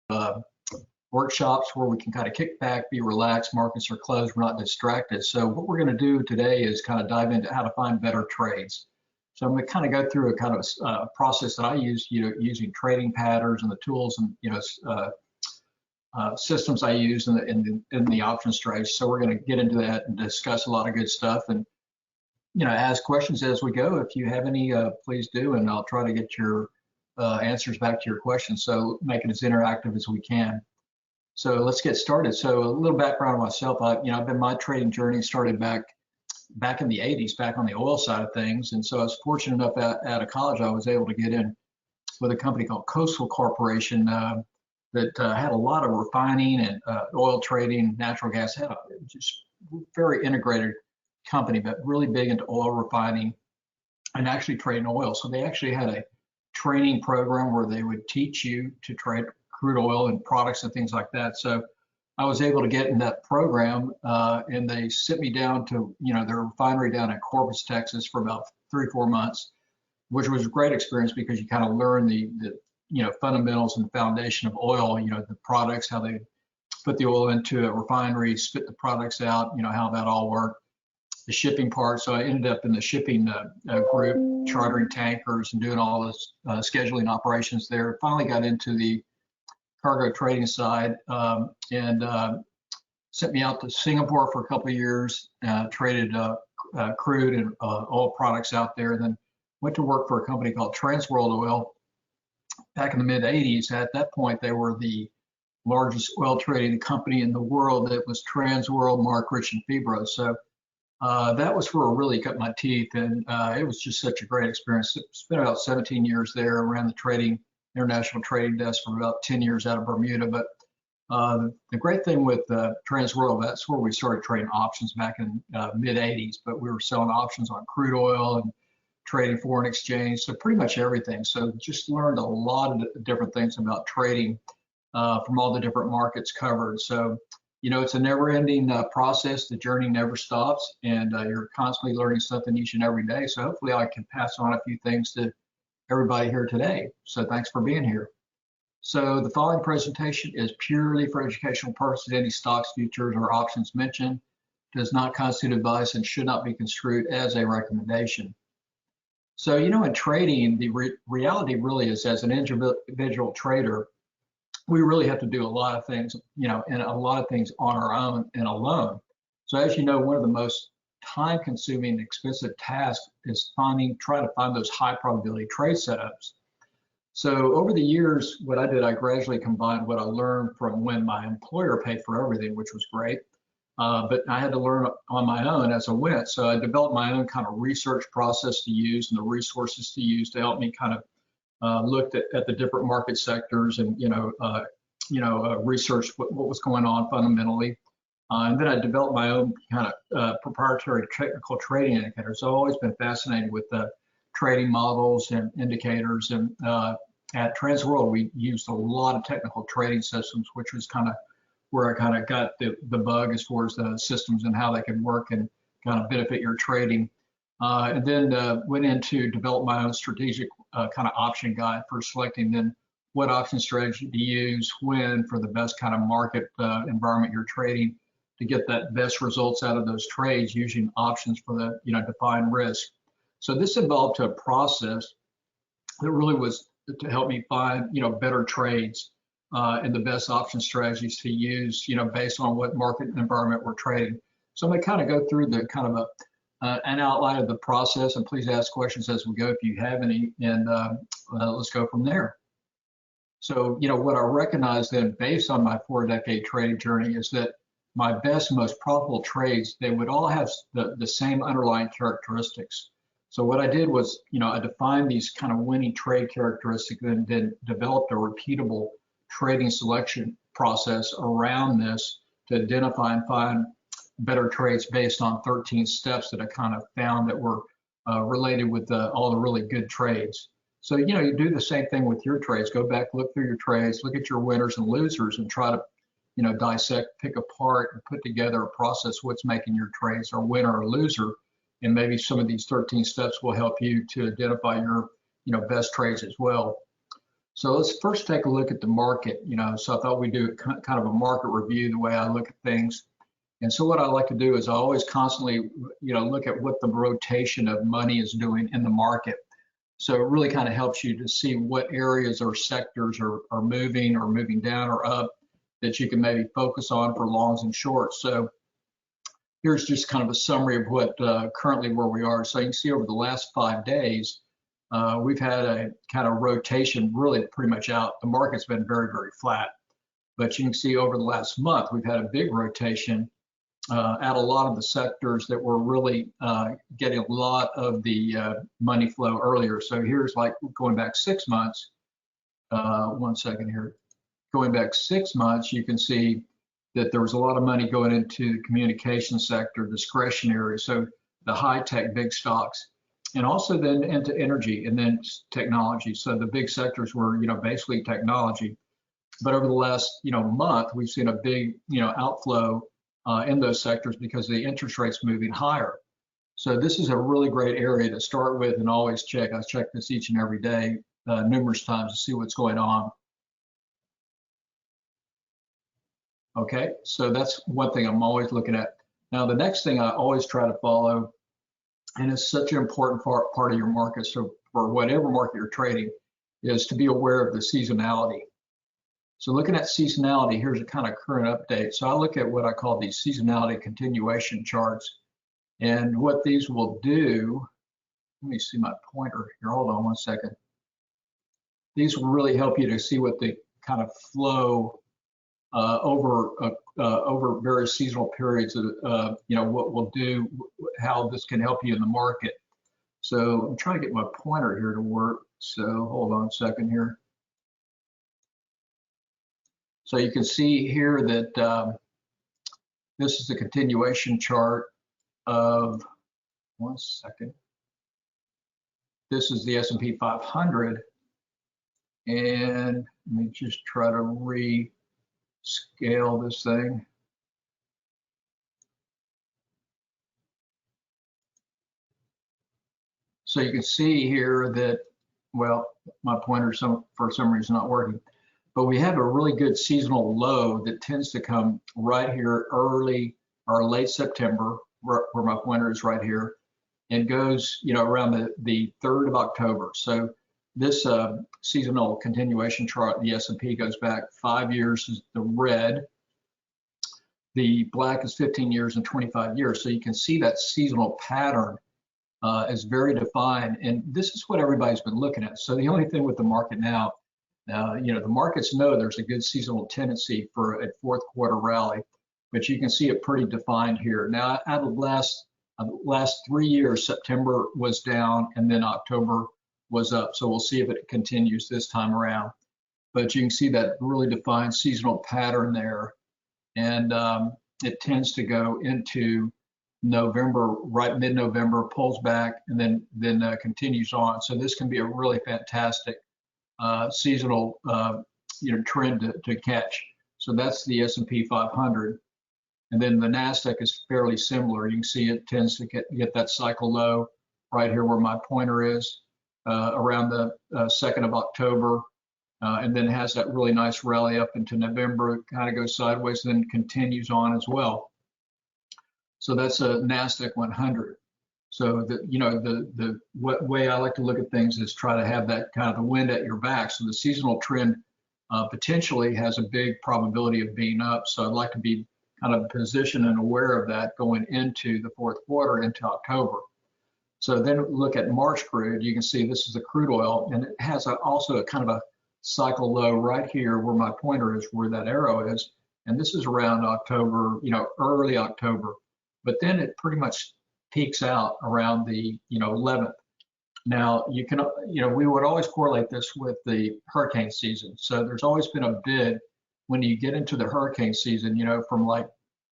uh, workshops where we can kind of kick back, be relaxed, markets are closed, we're not distracted. So what we're going to do today is kind of dive into how to find better trades. So I'm going to kind of go through a kind of a process that I use, using trading patterns and the tools and systems I use in the options trade. So we're going to get into that and discuss a lot of good stuff, and ask questions as we go. If you have any, please do, and I'll try to get your answers back to your questions. So make it as interactive as we can. So let's get started. So a little background on myself. I've been my trading journey started back in the 80s, back on the oil side of things. And so I was fortunate enough out of college, I was able to get in with a company called Coastal Corporation that had a lot of refining and oil trading, natural gas, had a just very integrated company, but really big into oil refining and actually trading oil. So they actually had a training program where they would teach you to trade crude oil and products and things like that. So I was able to get in that program, and they sent me down to their refinery down in Corpus, Texas, for about 3 or 4 months, which was a great experience because you kind of learn the fundamentals and foundation of oil. The products, how they put the oil into a refinery, spit the products out, how that all worked. The shipping part. So I ended up in the shipping group, chartering tankers and doing all this scheduling operations there. Finally got into the cargo trading side, and sent me out to Singapore for a couple of years, traded crude and oil products out there, and then went to work for a company called Transworld Oil back in the mid 80s. At that point, they were the largest oil trading company in the world. That was Transworld, Mark Rich, and Fibro. So that was where I really cut my teeth, and it was just such a great experience. Spent about 17 years there, ran the international trading desk for about 10 years out of Bermuda. But the great thing with Transworld, that's where we started trading options back in mid 80s, but we were selling options on crude oil and trading foreign exchange, so pretty much everything. So just learned a lot of different things about trading from all the different markets covered. So it's a never-ending process. The journey never stops, and you're constantly learning something each and every day. So hopefully I can pass on a few things to everybody here today. So thanks for being here. So the following presentation is purely for educational purposes. Any stocks, futures, or options mentioned does not constitute advice and should not be construed as a recommendation. So, in trading, the reality really is, as an individual trader, we really have to do a lot of things, and a lot of things on our own and alone. So as you know, one of the most time-consuming, expensive tasks is trying to find those high probability trade setups. So over the years, what I did, I gradually combined what I learned from when my employer paid for everything, which was great, but I had to learn on my own as I went. So I developed my own kind of research process to use and the resources to use to help me kind of looked at the different market sectors and researched what was going on fundamentally, and then I developed my own kind of proprietary technical trading indicators. So I've always been fascinated with the trading models and indicators, and at Transworld we used a lot of technical trading systems, which was kind of where I kind of got the bug as far as the systems and how they could work and kind of benefit your trading. And then went into develop my own strategic kind of option guide for selecting then what option strategy to use when for the best kind of market environment you're trading to get that best results out of those trades using options for the defined risk. So this involved a process that really was to help me find better trades and the best option strategies to use based on what market environment we're trading. So I'm going to kind of go through the kind of an outline of the process, and please ask questions as we go if you have any, and let's go from there. So, what I recognize then, based on my 4-decade trading journey, is that my best, most profitable trades, they would all have the same underlying characteristics. So what I did was, I defined these kind of winning trade characteristics and then developed a repeatable trading selection process around this to identify and find better trades based on 13 steps that I kind of found that were related with all the really good trades. So, you do the same thing with your trades. Go back, look through your trades, look at your winners and losers, and try to, dissect, pick apart, and put together a process what's making your trades a winner or loser. And maybe some of these 13 steps will help you to identify your, best trades as well. So let's first take a look at the market. So I thought we'd do kind of a market review, the way I look at things. And so what I like to do is I always constantly, look at what the rotation of money is doing in the market. So it really kind of helps you to see what areas or sectors are moving down or up that you can maybe focus on for longs and shorts. So here's just kind of a summary of what currently where we are. So you can see over the last 5 days, we've had a kind of rotation really pretty much out. The market's been very, very flat. But you can see over the last month, we've had a big rotation at a lot of the sectors that were really getting a lot of the money flow earlier. So here's like going back 6 months. 1 second here. Going back 6 months, you can see that there was a lot of money going into the communication sector, discretionary, so the high-tech big stocks, and also then into energy and then technology. So the big sectors were, basically technology. But over the last, month, we've seen a big, outflow in those sectors because the interest rates moving higher. So this is a really great area to start with and always check. I check this each and every day, numerous times to see what's going on. Okay, so that's one thing I'm always looking at. Now, the next thing I always try to follow, and it's such an important part of your market, so for whatever market you're trading, is to be aware of the seasonality. So looking at seasonality, here's a kind of current update. So I look at what I call these seasonality continuation charts. And what these will do, let me see my pointer here, hold on 1 second. These will really help you to see what the kind of flow over various seasonal periods, what we'll do, how this can help you in the market. So I'm trying to get my pointer here to work. So hold on a second here. So you can see here that this is the continuation chart of, 1 second. This is the S&P 500. And let me just try to rescale this thing. So you can see here that, well, my pointer for some reason not working, but we have a really good seasonal low that tends to come right here early or late September, where my pointer is right here, and goes, around the 3rd of October. So this seasonal continuation chart, the S&P goes back 5 years is the red. The black is 15 years and 25 years. So you can see that seasonal pattern is very defined. And this is what everybody's been looking at. So the only thing with the market now, the markets know there's a good seasonal tendency for a fourth quarter rally, but you can see it pretty defined here. Now, out of the last 3 years, September was down and then October was up. So we'll see if it continues this time around. But you can see that really defined seasonal pattern there. And it tends to go into November, right mid-November, pulls back, and then continues on. So this can be a really fantastic seasonal trend to catch. So that's the S&P 500. And then the NASDAQ is fairly similar. You can see it tends to get that cycle low right here where my pointer is around the 2nd of October. And then has that really nice rally up into November. It kind of goes sideways, then continues on as well. So that's a NASDAQ 100. So the way I like to look at things is try to have that kind of the wind at your back. So the seasonal trend potentially has a big probability of being up. So I'd like to be kind of positioned and aware of that going into the fourth quarter, into October. So then look at March crude. You can see this is the crude oil, and it has also a kind of a cycle low right here where my pointer is, where that arrow is. And this is around October, early October. But then it pretty much peaks out around the 11th. Now you can we would always correlate this with the hurricane season. So there's always been a bid when you get into the hurricane season, from like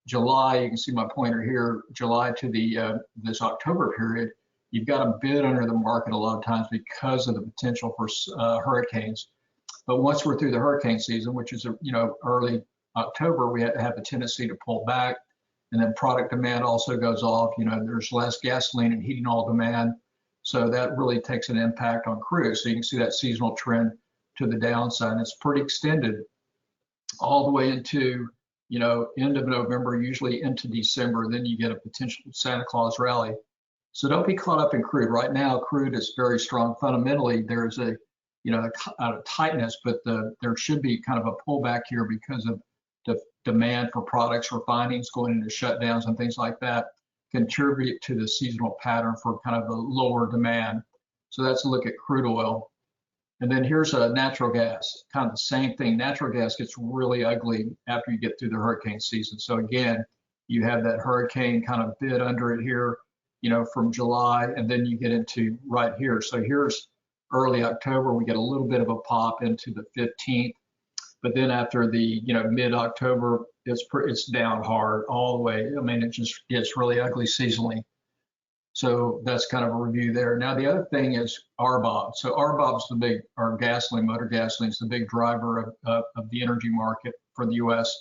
July, you can see my pointer here, July to the this October period, you've got a bid under the market a lot of times because of the potential for hurricanes. But once we're through the hurricane season, which is early October, we have a tendency to pull back. And then product demand also goes off. There's less gasoline and heating oil demand. So that really takes an impact on crude. So you can see that seasonal trend to the downside. And it's pretty extended all the way into, you know, end of November, usually into December. Then you get a potential Santa Claus rally. So don't be caught up in crude. Right now, crude is very strong. Fundamentally, there's a, you know, a tightness, but there should be kind of a pullback here because of the demand for products, refinings going into shutdowns and things like that contribute to the seasonal pattern for kind of the lower demand. So that's a look at crude oil. And then here's natural gas, kind of the same thing. Natural gas gets really ugly after you get through the hurricane season. So again, you have that hurricane kind of bid under it here, you know, from July, and then you get into right here. So here's early October, we get a little bit of a pop into the 15th, but then after the, you know, mid-October, it's down hard all the way. I mean, it just gets really ugly seasonally. So that's kind of a review there. Now, the other thing is RBOB. So RBOB's the big, or gasoline, motor gasoline is the big driver of the energy market for the U.S.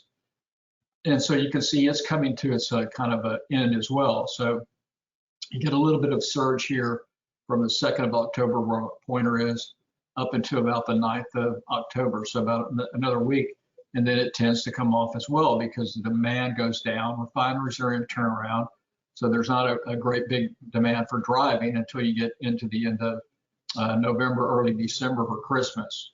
And so you can see it's coming to its kind of an end as well. So you get a little bit of surge here from the 2nd of October, where our pointer is, up until about the 9th of October, so about another week. And then it tends to come off as well because the demand goes down. Refineries are in turnaround. So there's not a great big demand for driving until you get into the end of November, early December for Christmas.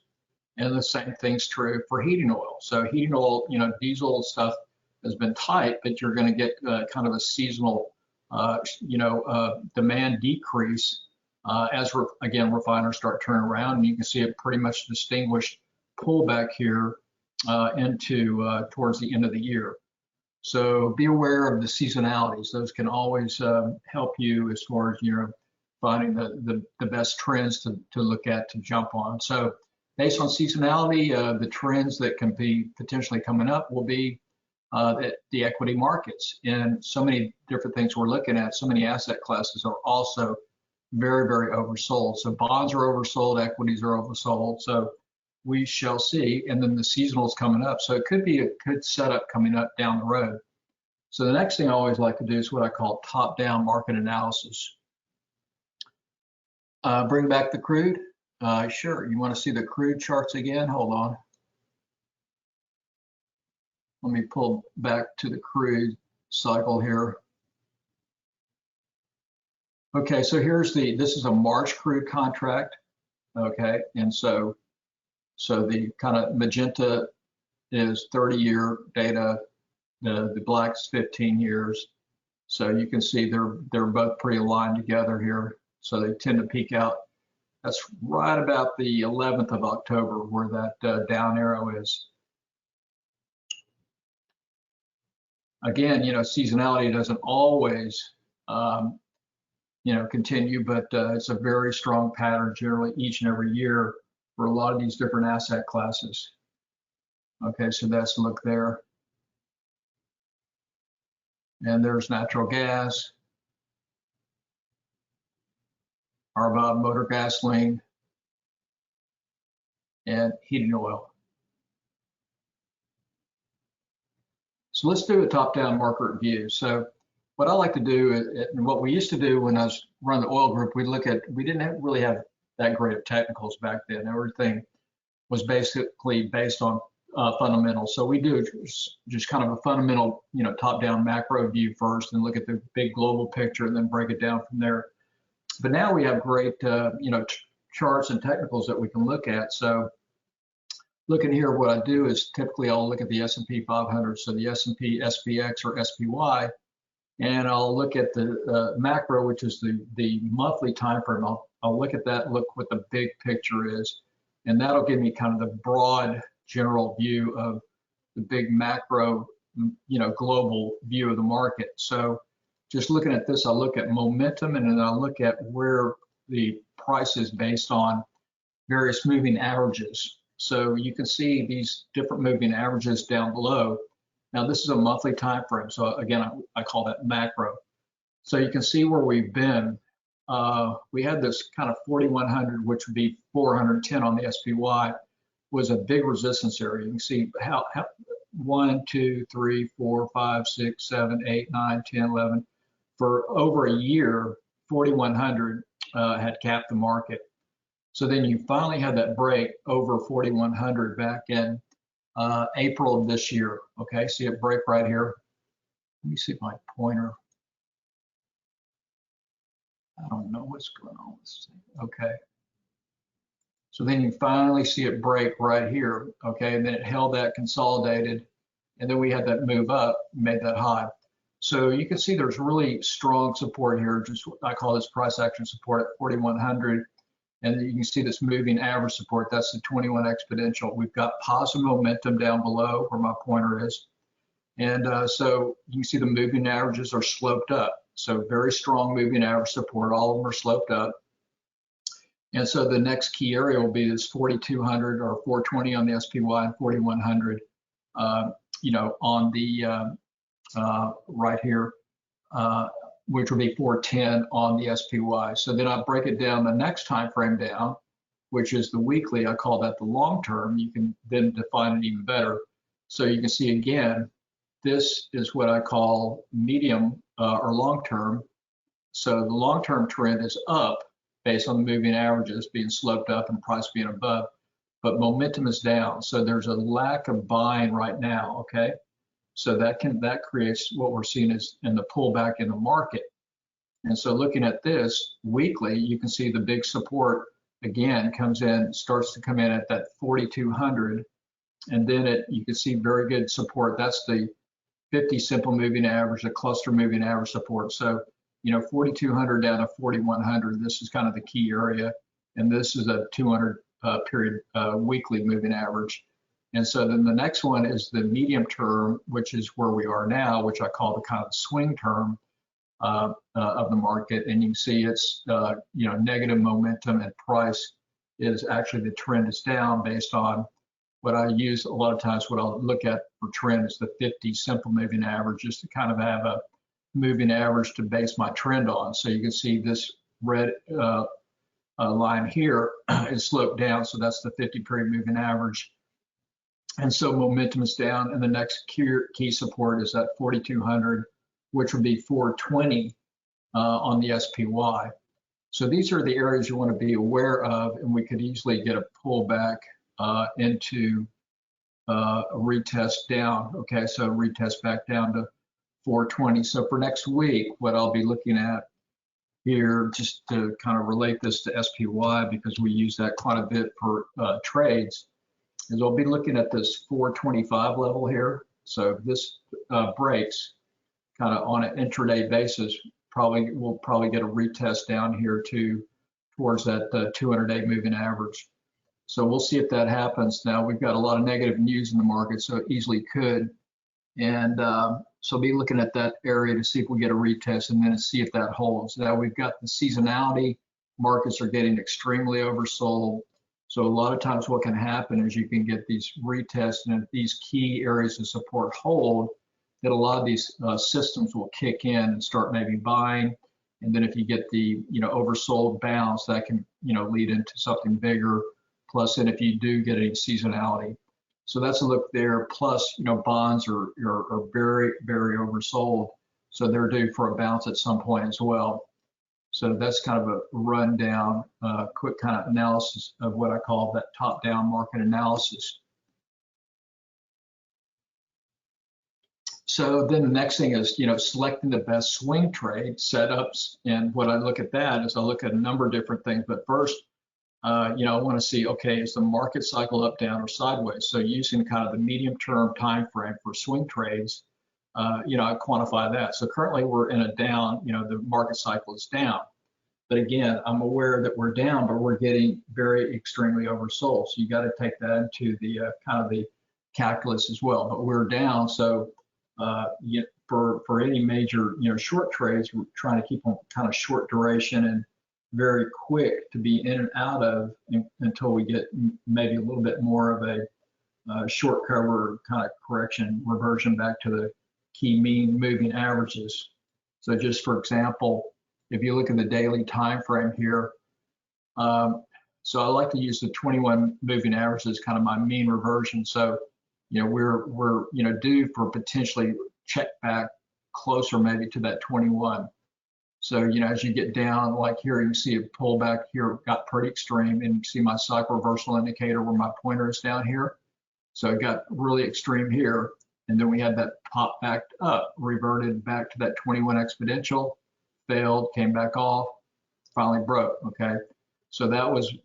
And the same thing's true for heating oil. So heating oil, you know, diesel stuff has been tight, but you're going to get kind of a seasonal, demand decrease as, again, refiners start turning around. And you can see a pretty much distinguished pullback here into towards the end of the year. So be aware of the seasonalities. Those can always help you as far as, you know, finding the best trends to look at, to jump on. So based on seasonality, the trends that can be potentially coming up will be the equity markets. And so many different things we're looking at, so many asset classes are also very, very oversold. So bonds are oversold, equities are oversold. So we shall see. And then the seasonal is coming up. So it could be a good setup coming up down the road. So the next thing I always like to do is what I call top-down market analysis. Bring back the crude. Sure, you want to see the crude charts again? Hold on. Let me pull back to the crude cycle here. Okay, so this is a March crude contract. Okay, and so the kind of magenta is 30-year data, the black's 15 years. So you can see they're both pretty aligned together here. So they tend to peak out. That's right about the 11th of October where that down arrow is. Again, you know, seasonality doesn't always, continue, but it's a very strong pattern generally each and every year for a lot of these different asset classes. Okay, so that's a look there. And there's natural gas, RBOB, motor gasoline, and heating oil. So let's do a top-down market review. So what I like to do, and what we used to do when I was running the oil group, we didn't really have that great of technicals back then. Everything was basically based on fundamentals. So we do just kind of a fundamental, you know, top-down macro view first, and look at the big global picture, and then break it down from there. But now we have great, charts and technicals that we can look at. So looking here, what I do is typically I'll look at the S&P 500, so the S&P SPX or SPY, and I'll look at the macro, which is the monthly time frame. I'll look at that, look what the big picture is, and that'll give me kind of the broad general view of the big macro, global view of the market. So just looking at this, I'll look at momentum, and then I'll look at where the price is based on various moving averages. So you can see these different moving averages down below. Now this is a monthly time frame, so again, I call that macro. So you can see where we've been. We had this kind of 4,100, which would be 410 on the SPY, was a big resistance area. You can see how 1, 2, 3, 4, 5, 6, 7, 8, 9, 10, 11. For over a year, 4,100 had capped the market. So then you finally had that break over 4,100 back in April of this year. Okay, see it break right here. Let me see my pointer. I don't know what's going on. Okay. So then you finally see it break right here. Okay, and then it held that consolidated, and then we had that move up, made that high. So you can see there's really strong support here. Just I call this price action support at 4,100. And you can see this moving average support. That's the 21 exponential. We've got positive momentum down below where my pointer is. And so you can see the moving averages are sloped up. So very strong moving average support. All of them are sloped up. And so the next key area will be this 4,200 or 420 on the SPY and 4,100, you know, on the right here, which will be 410 on the SPY. So then I break it down the next time frame down, which is the weekly. I call that the long term. You can then define it even better. So you can see again, this is what I call medium or long term. So the long term trend is up based on the moving averages being sloped up and price being above, but momentum is down. So there's a lack of buying right now, okay? So that creates what we're seeing is in the pullback in the market. And so looking at this weekly, you can see the big support again comes in, starts to come in at that 4,200, and then you can see very good support. That's the 50 simple moving average, the cluster moving average support. So, you know, 4,200 down to 4,100, this is kind of the key area. And this is a 200 period weekly moving average. And so then the next one is the medium term, which is where we are now, which I call the kind of swing term of the market. And you can see it's, you know, negative momentum and price is actually the trend is down based on what I use a lot of times. What I'll look at for trend is the 50 simple moving average, just to kind of have a moving average to base my trend on. So you can see this red line here is sloped down. So that's the 50 period moving average. And so momentum is down, and the next key support is at 4,200, which would be 420 on the SPY. So these are the areas you want to be aware of, and we could easily get a pullback into a retest down. Okay, so retest back down to 420. So for next week, what I'll be looking at here, just to kind of relate this to SPY because we use that quite a bit for trades, is I'll be looking at this 425 level here. So if this breaks kind of on an intraday basis, we'll probably get a retest down here towards that 200-day moving average. So we'll see if that happens. Now we've got a lot of negative news in the market, so it easily could. And so be looking at that area to see if we get a retest and then see if that holds. Now we've got the seasonality. Markets are getting extremely oversold. So a lot of times what can happen is you can get these retests, and if these key areas of support hold, that a lot of these systems will kick in and start maybe buying. And then if you get the, you know, oversold bounce, that can, you know, lead into something bigger. Plus, then if you do get any seasonality. So that's a look there. Plus, you know, bonds are very, very oversold. So they're due for a bounce at some point as well. So that's kind of a rundown, quick kind of analysis of what I call that top-down market analysis. So then the next thing is, you know, selecting the best swing trade setups. And what I look at that is I look at a number of different things. But first, you know, I want to see, okay, is the market cycle up, down, or sideways? So using kind of the medium-term time frame for swing trades, you know, I quantify that. So currently we're in a down, you know, the market cycle is down. But again, I'm aware that we're down, but we're getting very extremely oversold. So you got to take that into the kind of the calculus as well. But we're down, so for any major, you know, short trades, we're trying to keep them kind of short duration and very quick to be in and out of until we get maybe a little bit more of a short cover kind of correction, reversion back to the key mean moving averages. So just for example, if you look at the daily time frame here, so I like to use the 21 moving average as kind of my mean reversion. So, you know, we're you know, due for potentially check back closer maybe to that 21. So, as you get down, like here, you can see a pullback here got pretty extreme, and you see my cycle reversal indicator where my pointer is down here. So it got really extreme here. And then we had that pop back up, reverted back to that 21 exponential, failed, came back off, finally broke, okay? So that was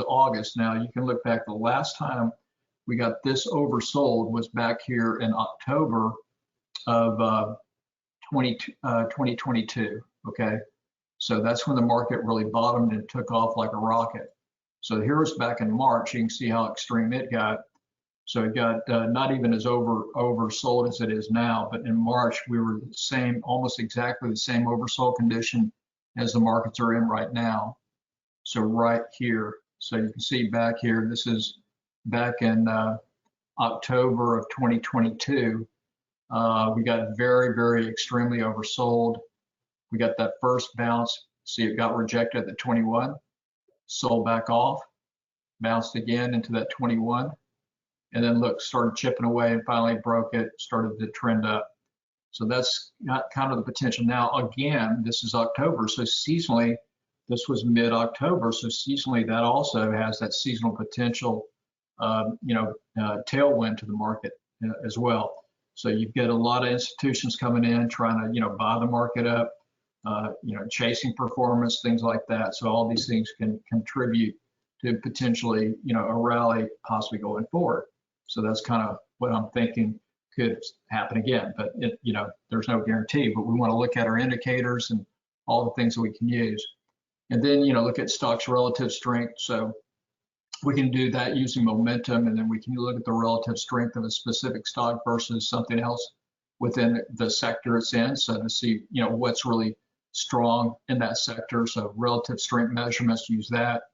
August. Now you can look back, the last time we got this oversold was back here in October of 2022, okay? So that's when the market really bottomed and took off like a rocket. So here's back in March, you can see how extreme it got. So it got not even as oversold as it is now, but in March we were the same, almost exactly the same oversold condition as the markets are in right now. So right here, so you can see back here, this is back in October of 2022. We got very, very extremely oversold. We got that first bounce. See, it got rejected at the 21, sold back off, bounced again into that 21. And then look, started chipping away and finally broke it, started to trend up. So that's got kind of the potential. Now, again, this is October, so seasonally, this was mid-October, so seasonally that also has that seasonal potential, tailwind to the market as well. So you get a lot of institutions coming in trying to, buy the market up, chasing performance, things like that. So all these things can contribute to potentially, a rally possibly going forward. So that's kind of what I'm thinking could happen again, but there's no guarantee, but we want to look at our indicators and all the things that we can use. And then, look at stocks relative strength. So we can do that using momentum, and then we can look at the relative strength of a specific stock versus something else within the sector it's in. So to see, what's really strong in that sector. So relative strength measurements, use that.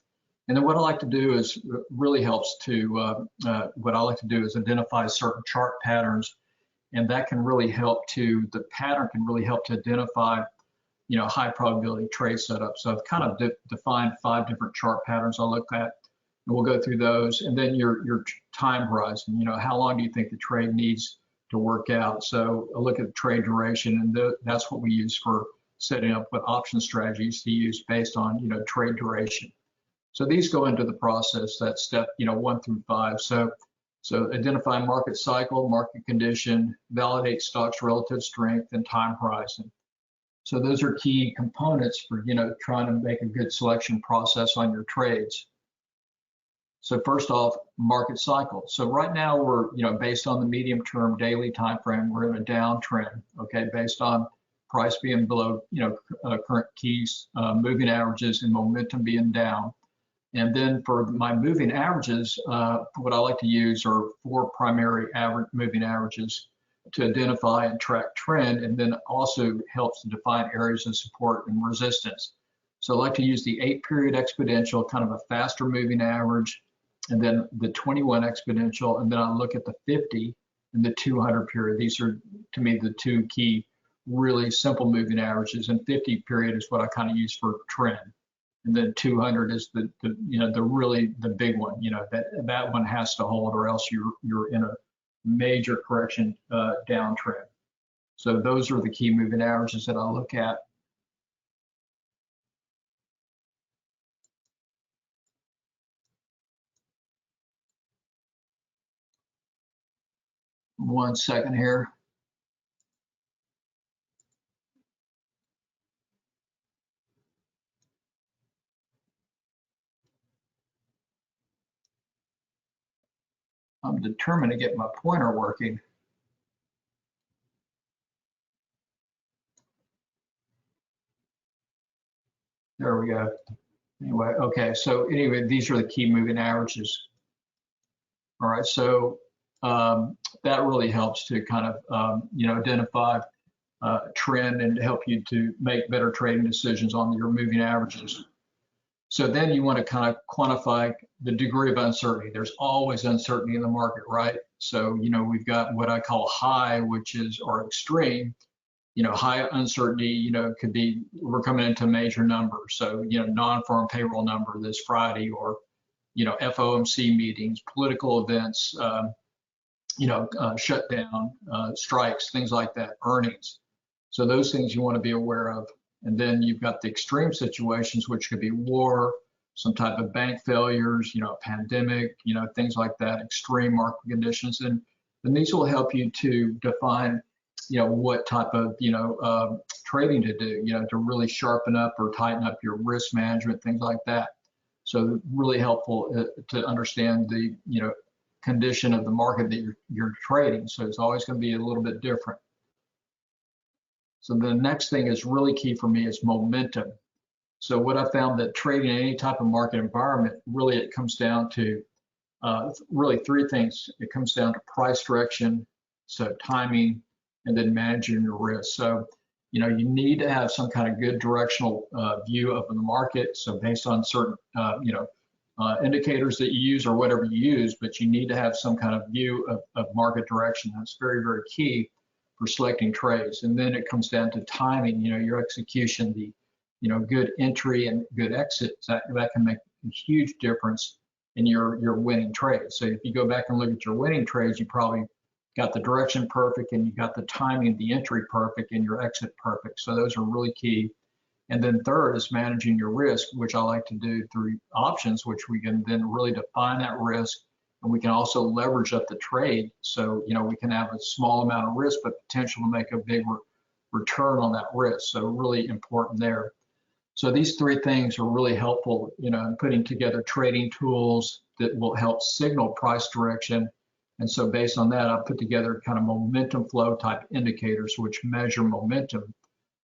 And then what I like to do is really helps to, what I like to do is identify certain chart patterns, and that can really help to, the pattern can really help to identify, high probability trade setup. So I've kind of defined 5 different chart patterns I look at, and we'll go through those. And then your time horizon, how long do you think the trade needs to work out? So I look at the trade duration, and that's what we use for setting up what option strategies to use based on, trade duration. So these go into the process, that step, 1 through 5. So identify market cycle, market condition, validate stocks relative strength, and time horizon. So those are key components for, trying to make a good selection process on your trades. So first off, market cycle. So right now we're, based on the medium term daily time frame, we're in a downtrend, okay, based on price being below, current keys, moving averages, and momentum being down. And then for my moving averages, what I like to use are 4 primary moving averages to identify and track trend, and then also helps to define areas of support and resistance. So I like to use the 8-period exponential, kind of a faster moving average, and then the 21 exponential, and then I look at the 50 and the 200 period. These are, to me, the 2 key, really simple moving averages, and 50 period is what I kind of use for trend. And then 200 is the really the big one. That one has to hold, or else you're in a major correction downtrend. So those are the key moving averages that I look at. One second here. I'm determined to get my pointer working. There we go. Anyway, okay, so anyway, these are the key moving averages. All right, so that really helps to kind of, identify trend and to help you to make better trading decisions on your moving averages. So then you want to kind of quantify the degree of uncertainty. There's always uncertainty in the market, right? So, we've got what I call high, which is, or extreme, high uncertainty, could be, we're coming into major numbers. So, non-farm payroll number this Friday, or, FOMC meetings, political events, shutdown, strikes, things like that, earnings. So those things you want to be aware of. And then you've got the extreme situations, which could be war, some type of bank failures, a pandemic, things like that, extreme market conditions. And these will help you to define, what type of, trading to do, to really sharpen up or tighten up your risk management, things like that. So really helpful to understand the, condition of the market that you're trading. So it's always going to be a little bit different. So the next thing is really key for me is momentum. So what I found that trading in any type of market environment, really it comes down to really three things. It comes down to price direction, so timing, and then managing your risk. So, you need to have some kind of good directional view of the market. So based on certain, indicators that you use or whatever you use, but you need to have some kind of view of market direction. That's very, very key for selecting trades. And then it comes down to timing, your execution, the, good entry and good exits. That can make a huge difference in your winning trades. So if you go back and look at your winning trades, you probably got the direction perfect and you got the timing, the entry perfect, and your exit perfect. So those are really key. And then third is managing your risk, which I like to do through options, which we can then really define that risk, and we can also leverage up the trade. So, we can have a small amount of risk, but potential to make a big return on that risk. So really important there. So these three things are really helpful, in putting together trading tools that will help signal price direction. And so based on that, I put together kind of momentum flow type indicators, which measure momentum.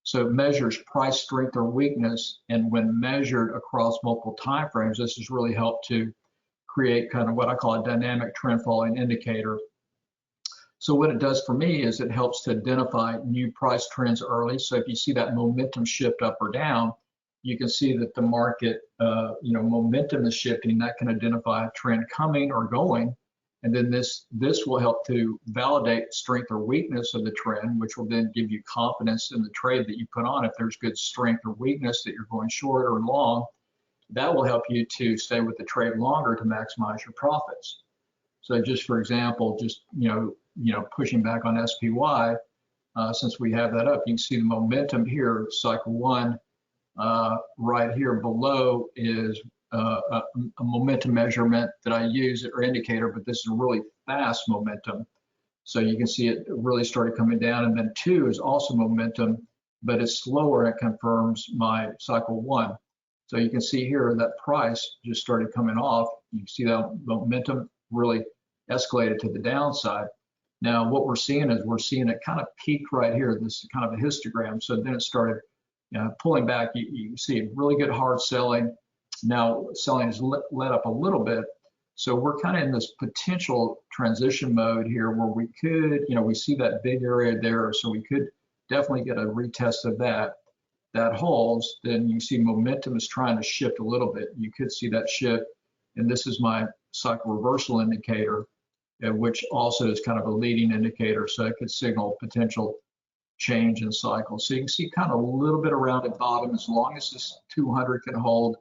So it measures price strength or weakness, and when measured across multiple timeframes, this has really helped to create kind of what I call a dynamic trend following indicator. So what it does for me is it helps to identify new price trends early. So if you see that momentum shift up or down, you can see that the market, momentum is shifting. That can identify a trend coming or going. And then this will help to validate strength or weakness of the trend, which will then give you confidence in the trade that you put on. If there's good strength or weakness that you're going short or long, that will help you to stay with the trade longer to maximize your profits. So just for example, pushing back on SPY, since we have that up, you can see the momentum here, cycle one, right here below is a momentum measurement that I use or indicator, but this is a really fast momentum. So you can see it really started coming down, and then two is also momentum, but it's slower and it confirms my cycle one. So you can see here that price just started coming off. You can see that momentum really escalated to the downside. Now what we're seeing it kind of peak right here. This is kind of a histogram. So then it started pulling back. You see really good hard selling. Now selling has let up a little bit. So we're kind of in this potential transition mode here where we could, we see that big area there. So we could definitely get a retest of that. That holds, then you see momentum is trying to shift a little bit. You could see that shift. And this is my cycle reversal indicator, which also is kind of a leading indicator. So it could signal potential change in cycle. So you can see kind of a little bit around at bottom. As long as this 200 can hold,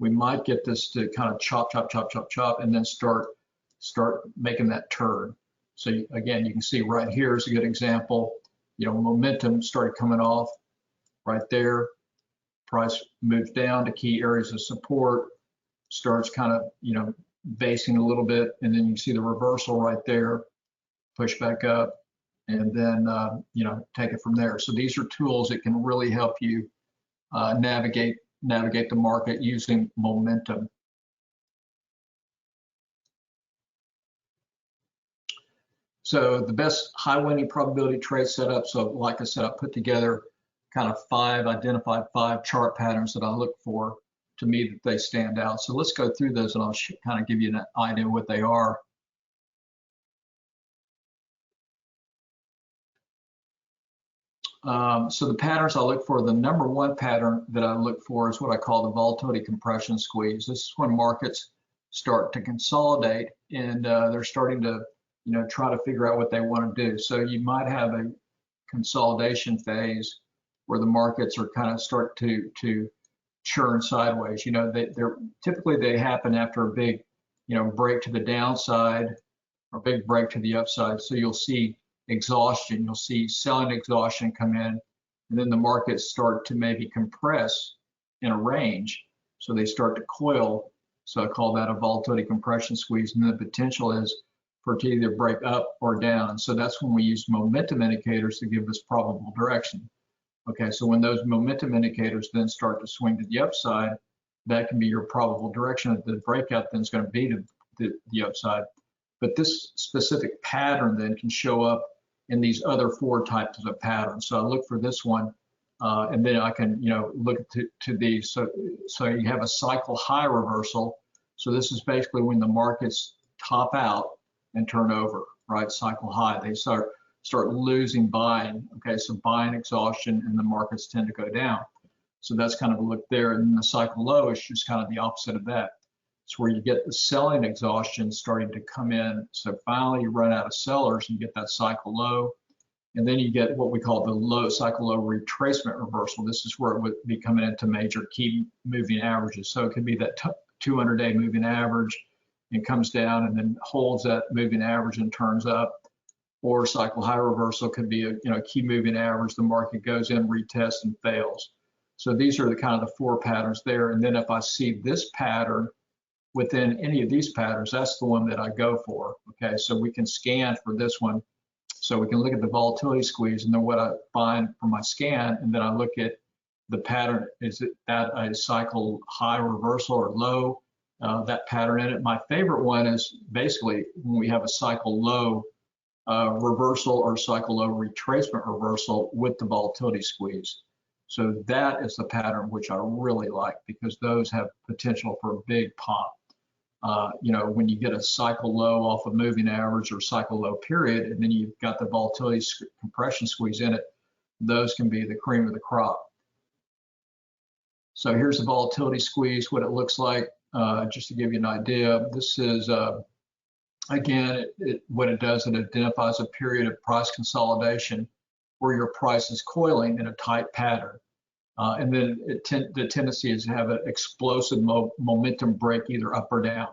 we might get this to kind of chop, and then start making that turn. So again, you can see right here is a good example. Momentum started coming off right there. Price moves down to key areas of support, starts kind of, basing a little bit, and then you see the reversal right there, push back up, and then, take it from there. So these are tools that can really help you navigate the market using momentum. So the best high winning probability trade setup. So like I said, I put together kind of identified five chart patterns that I look for to me that they stand out. So let's go through those and I'll kind of give you an idea of what they are. So the patterns I look for, the number one pattern that I look for is what I call the volatility compression squeeze. This is when markets start to consolidate and they're starting to, try to figure out what they want to do. So you might have a consolidation phase where the markets are kind of start to churn sideways. They're typically they happen after a big, break to the downside or big break to the upside. So you'll see exhaustion. You'll see selling exhaustion come in, and then the markets start to maybe compress in a range. So they start to coil. So I call that a volatility compression squeeze. And the potential is for it to either break up or down. So that's when we use momentum indicators to give us probable direction. Okay, so when those momentum indicators then start to swing to the upside, that can be your probable direction. The breakout then is going to be to the upside. But this specific pattern then can show up in these other 4 types of patterns. So I look for this one, and then I can, look to these. So you have a cycle high reversal. So this is basically when the markets top out and turn over, right? Cycle high. They start losing buying. Okay, so buying exhaustion, and the markets tend to go down. So that's kind of a look there. And then the cycle low is just kind of the opposite of that. It's where you get the selling exhaustion starting to come in. So finally you run out of sellers and you get that cycle low. And then you get what we call the low cycle low retracement reversal. This is where it would be coming into major key moving averages. So it could be that 200-day moving average and comes down and then holds that moving average and turns up. Or cycle high reversal could be a key moving average. The market goes in, retests, and fails. So these are the kind of the 4 patterns there. And then if I see this pattern within any of these patterns, that's the one that I go for. Okay, so we can scan for this one. So we can look at the volatility squeeze and then what I find from my scan, and then I look at the pattern. Is it that a cycle high reversal or low, that pattern in it? My favorite one is basically when we have a cycle low reversal or cycle low retracement reversal with the volatility squeeze. So that is the pattern which I really like, because those have potential for a big pop. When you get a cycle low off a moving average or cycle low period, and then you've got the volatility compression squeeze in it, those can be the cream of the crop. So here's the volatility squeeze, what it looks like, just to give you an idea. This is, again, what it does, it identifies a period of price consolidation where your price is coiling in a tight pattern. And then the tendency is to have an explosive momentum break either up or down.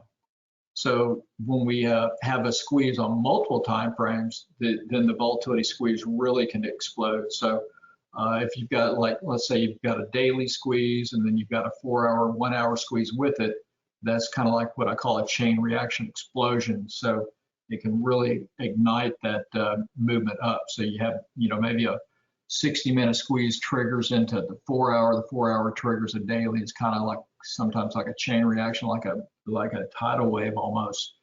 So when we have a squeeze on multiple time frames, then the volatility squeeze really can explode. So if you've got, like, let's say you've got a daily squeeze and then you've got a 4-hour, 1-hour squeeze with it, that's kind of like what I call a chain reaction explosion. So it can really ignite that movement up. So you have, maybe a 60-minute squeeze triggers into the 4-hour, the 4-hour triggers a daily. It's kind of like sometimes like a chain reaction, like a tidal wave almost.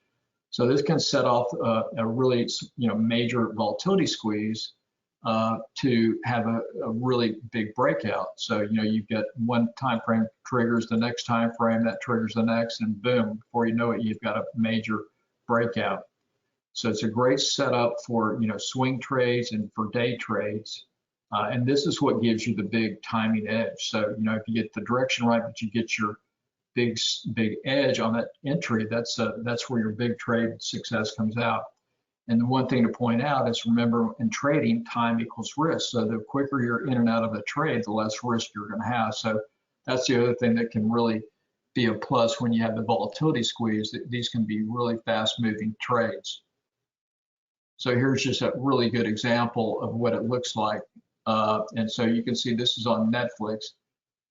So this can set off a really major volatility squeeze to have a really big breakout. So you get one time frame triggers the next time frame, that triggers the next, and boom, before you know it, you've got a major breakout. So it's a great setup for swing trades and for day trades. And this is what gives you the big timing edge. So, if you get the direction right, but you get your big edge on that entry, that's where your big trade success comes out. And the one thing to point out is, remember, in trading, time equals risk. So the quicker you're in and out of the trade, the less risk you're going to have. So that's the other thing that can really be a plus when you have the volatility squeeze. These can be really fast moving trades. So here's just a really good example of what it looks like. And so you can see this is on Netflix.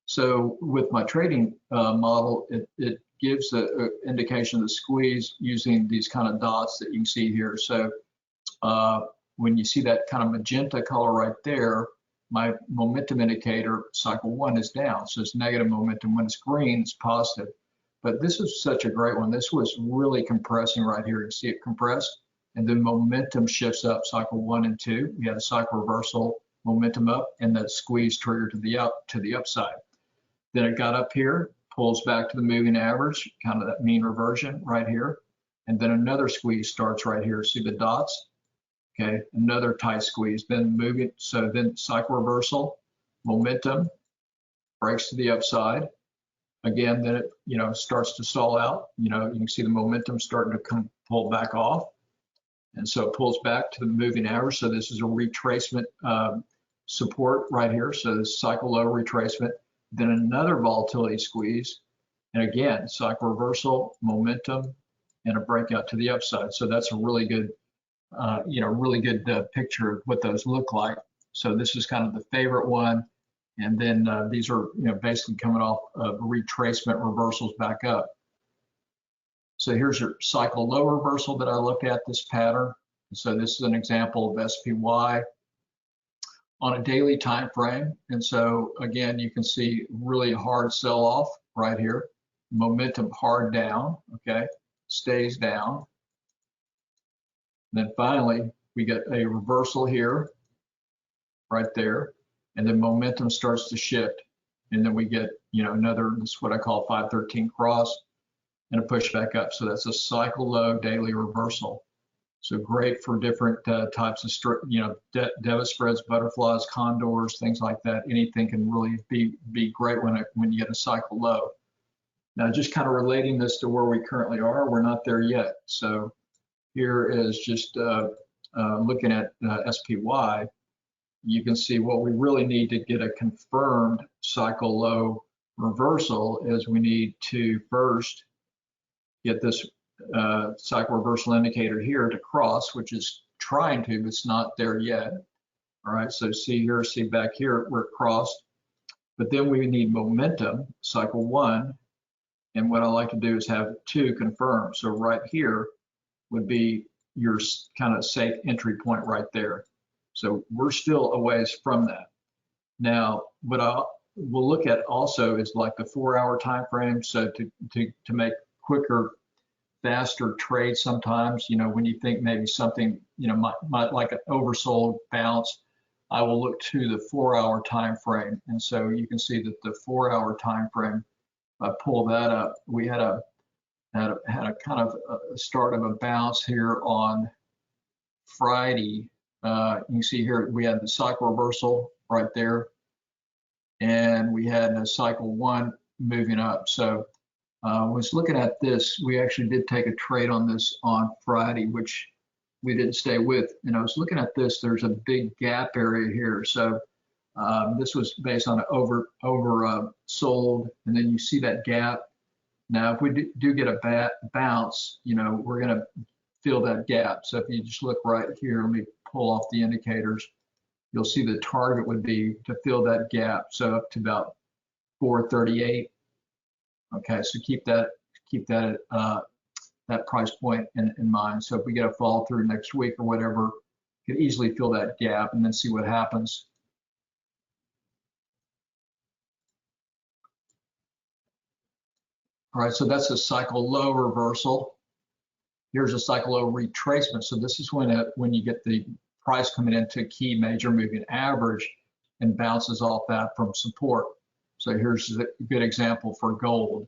So with my trading model, it gives an indication of the squeeze using these kind of dots that you can see here. So when you see that kind of magenta color right there, my momentum indicator, cycle 1, is down. So it's negative momentum. When it's green, it's positive. But this is such a great one. This was really compressing right here. You see it compress, and then momentum shifts up, cycle 1 and 2. We had a cycle reversal, momentum up, and that squeeze triggered to the upside. Then it got up here, pulls back to the moving average, kind of that mean reversion right here. And then another squeeze starts right here. See the dots? Okay, another tight squeeze, then moving. So then cycle reversal, momentum, breaks to the upside. Again, then it starts to stall out. You can see the momentum starting to pull back off. And so it pulls back to the moving average. So this is a retracement support right here. So this cycle low retracement, then another volatility squeeze. And again, cycle reversal, momentum, and a breakout to the upside. So that's a really good, picture of what those look like. So this is kind of the favorite one. And then these are, basically coming off of retracement reversals back up. So here's your cycle low reversal that I looked at, this pattern. So this is an example of SPY on a daily time frame. And so again, you can see really hard sell off right here, momentum hard down, okay, stays down. And then finally, we get a reversal here, right there, and then momentum starts to shift. And then we get, another, this is what I call 513 cross and a push back up. So that's a cycle low daily reversal. So great for different types of, debit spreads, butterflies, condors, things like that. Anything can really be great when you get a cycle low. Now, just kind of relating this to where we currently are, we're not there yet. So here is just looking at SPY. You can see what we really need to get a confirmed cycle low reversal is we need to first get this cycle reversal indicator here to cross, which is trying to, but it's not there yet. All right, so see here, see back here where it crossed. But then we need momentum, cycle one. And what I like to do is have two confirmed. So right here would be your kind of safe entry point right there. So we're still a ways from that. Now, what we'll look at also is like the 4-hour time frame. So to make quicker, faster trades sometimes, when you think maybe something, might like an oversold bounce, I will look to the 4-hour time frame. And so you can see that the 4-hour time frame, if I pull that up, we had a kind of a start of a bounce here on Friday. You can see here we had the cycle reversal right there, and we had a cycle one moving up. So was looking at this, we actually did take a trade on this on Friday, which we didn't stay with. And I was looking at this, there's a big gap area here. So this was based on an over sold, and then you see that gap. Now, if we do get a bounce, we're going to fill that gap. So if you just look right here, let me pull off the indicators. You'll see the target would be to fill that gap. So up to about 438. Okay, so keep that that price point in mind. So if we get a fall through next week or whatever, you could easily fill that gap and then see what happens. All right, so that's a cycle low reversal. Here's a cycle low retracement. So this is when you get the price coming into key major moving average and bounces off that from support. So here's a good example for gold.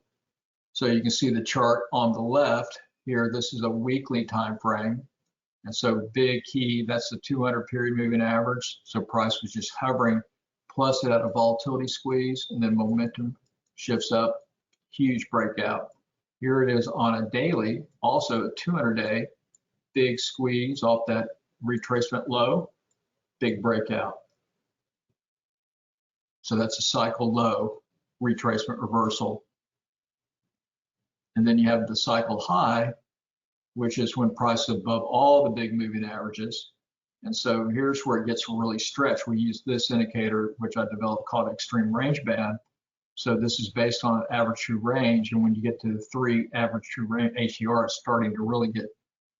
So you can see the chart on the left here. This is a weekly time frame. And so big key, that's the 200 period moving average. So price was just hovering, plus it had a volatility squeeze, and then momentum shifts up, huge breakout. Here it is on a daily, also a 200-day, big squeeze off that retracement low, big breakout. So that's a cycle low retracement reversal. And then you have the cycle high, which is when price is above all the big moving averages. And so here's where it gets really stretched. We use this indicator, which I developed called extreme range band. So this is based on an average true range. And when you get to the 3 average true range ATR, it's starting to really get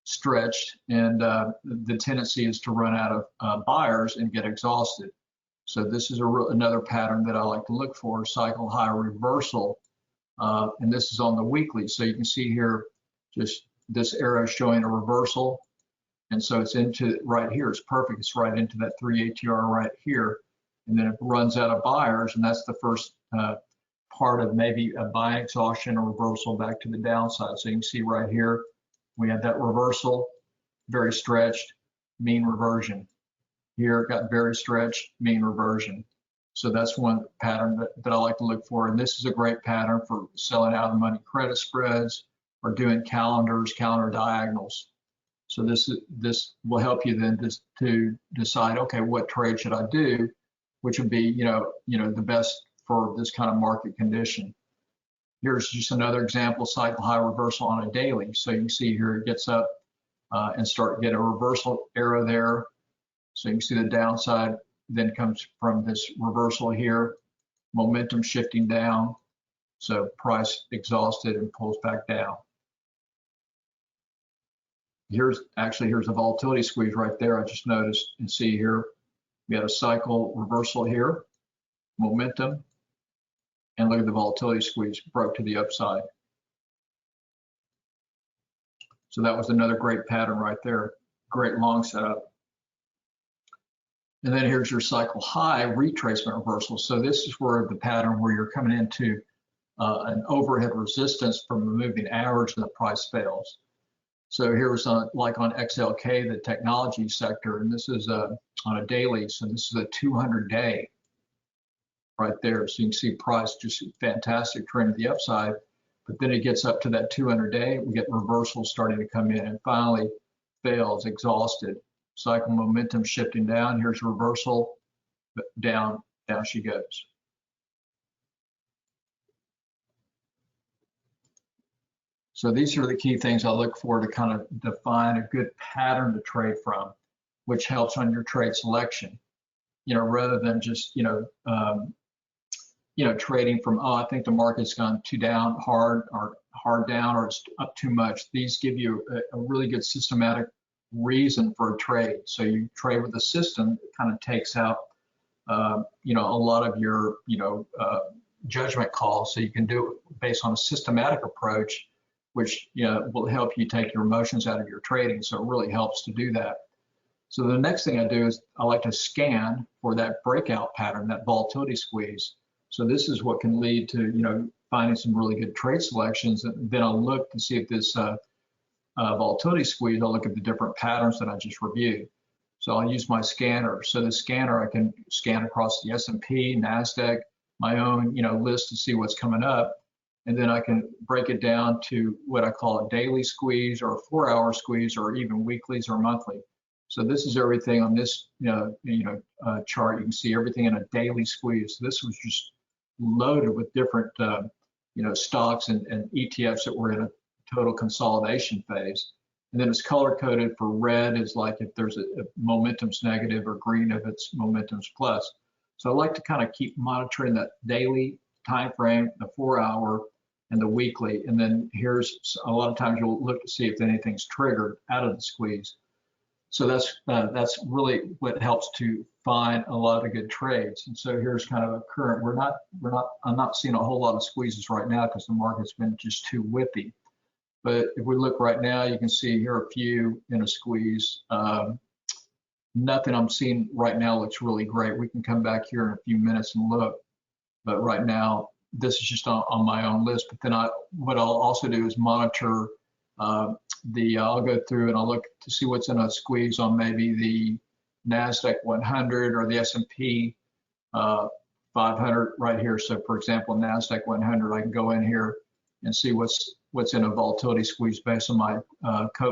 stretched. And the tendency is to run out of buyers and get exhausted. So this is another pattern that I like to look for, cycle high reversal. And this is on the weekly. So you can see here, just this arrow showing a reversal. And so it's into right here. It's perfect. It's right into that 3 ATR right here. And then it runs out of buyers. And that's the first part of maybe a buying exhaustion or reversal back to the downside. So you can see right here, we had that reversal, very stretched, mean reversion. Here it got very stretched, mean reversion. So that's one pattern that I like to look for. And this is a great pattern for selling out of money credit spreads or doing calendar diagonals. So this will help you then to decide, okay, what trade should I do, which would be, the best for this kind of market condition. Here's just another example, cycle high reversal on a daily. So you can see here it gets up and get a reversal arrow there. So you can see the downside then comes from this reversal here, momentum shifting down. So price exhausted and pulls back down. Here's a volatility squeeze right there. I just noticed and see here, we had a cycle reversal here, momentum, and look at the volatility squeeze, broke to the upside. So that was another great pattern right there. Great long setup. And then here's your cycle high retracement reversal. So this is where the pattern where you're coming into an overhead resistance from a moving average and the price fails. So here's like on XLK, the technology sector, and this is on a daily. So this is a 200-day right there. So you can see price just fantastic trend to the upside, but then it gets up to that 200-day. We get reversals starting to come in and finally fails, exhausted. Cycle momentum shifting down. Here's reversal, down she goes. So these are the key things I look for to kind of define a good pattern to trade from, which helps on your trade selection. Rather than just trading from, oh, I think the market's gone too down hard, or hard down, or it's up too much. These give you a really good systematic reason for a trade. So you trade with a system that kind of takes out a lot of your judgment calls. So you can do it based on a systematic approach, which will help you take your emotions out of your trading. So it really helps to do that. So the next thing I do is I like to scan for that breakout pattern, that volatility squeeze. So this is what can lead to finding some really good trade selections. And then I'll look to see if this volatility squeeze, I'll look at the different patterns that I just reviewed. So I'll use my scanner. So the scanner, I can scan across the S&P, NASDAQ, my own list to see what's coming up. And then I can break it down to what I call a daily squeeze or a 4-hour squeeze, or even weeklies or monthly. So this is everything on this chart. You can see everything in a daily squeeze. This was just loaded with different stocks and ETFs that were in a total consolidation phase. And then it's color coded for red is like if there's a momentum's negative, or green if it's momentum's plus. So I like to kind of keep monitoring that daily time frame, the 4-hour and the weekly. And then here's a lot of times you'll look to see if anything's triggered out of the squeeze. So that's really what helps to find a lot of good trades. And so here's kind of a current. I'm not seeing a whole lot of squeezes right now because the market's been just too whippy. But if we look right now, you can see here a few in a squeeze. Nothing I'm seeing right now looks really great. We can come back here in a few minutes and look. But right now, this is just on my own list. But then what I'll also do is monitor I'll go through and I'll look to see what's in a squeeze on maybe the NASDAQ 100 or the S&P 500 right here. So for example, NASDAQ 100, I can go in here and see what's in a volatility squeeze based on my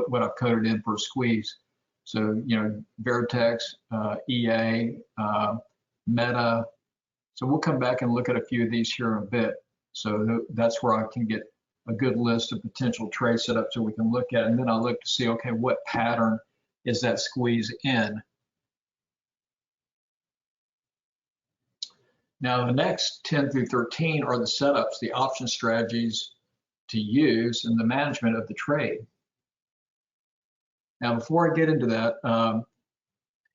what I've coded in for a squeeze. So Vertex, EA, Meta. So we'll come back and look at a few of these here in a bit. So that's where I can get a good list of potential trade setups so we can look at it. And then I'll look to see, okay, what pattern is that squeeze in? Now the next 10 through 13 are the setups, the option strategies to use in the management of the trade. Now before I get into that,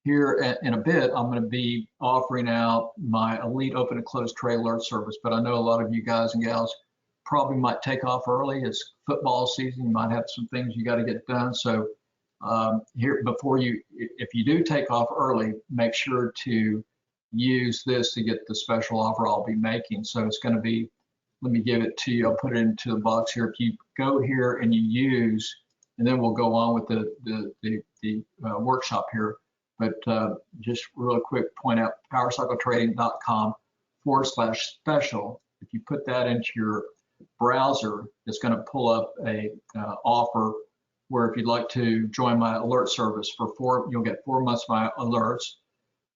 here in a bit, I'm going to be offering out my Elite Open and Close Trade Alert service, but I know a lot of you guys and gals probably might take off early. It's football season. You might have some things you got to get done. So here, if you do take off early, make sure to use this to get the special offer I'll be making. So it's going to be, let me give it to you. I'll put it into the box here. If you go here and you use, and then we'll go on with the workshop here. But just real quick, point out powercycletrading.com/special. If you put that into your browser, it's going to pull up a offer where if you'd like to join my alert service for you'll get 4 months of my alerts,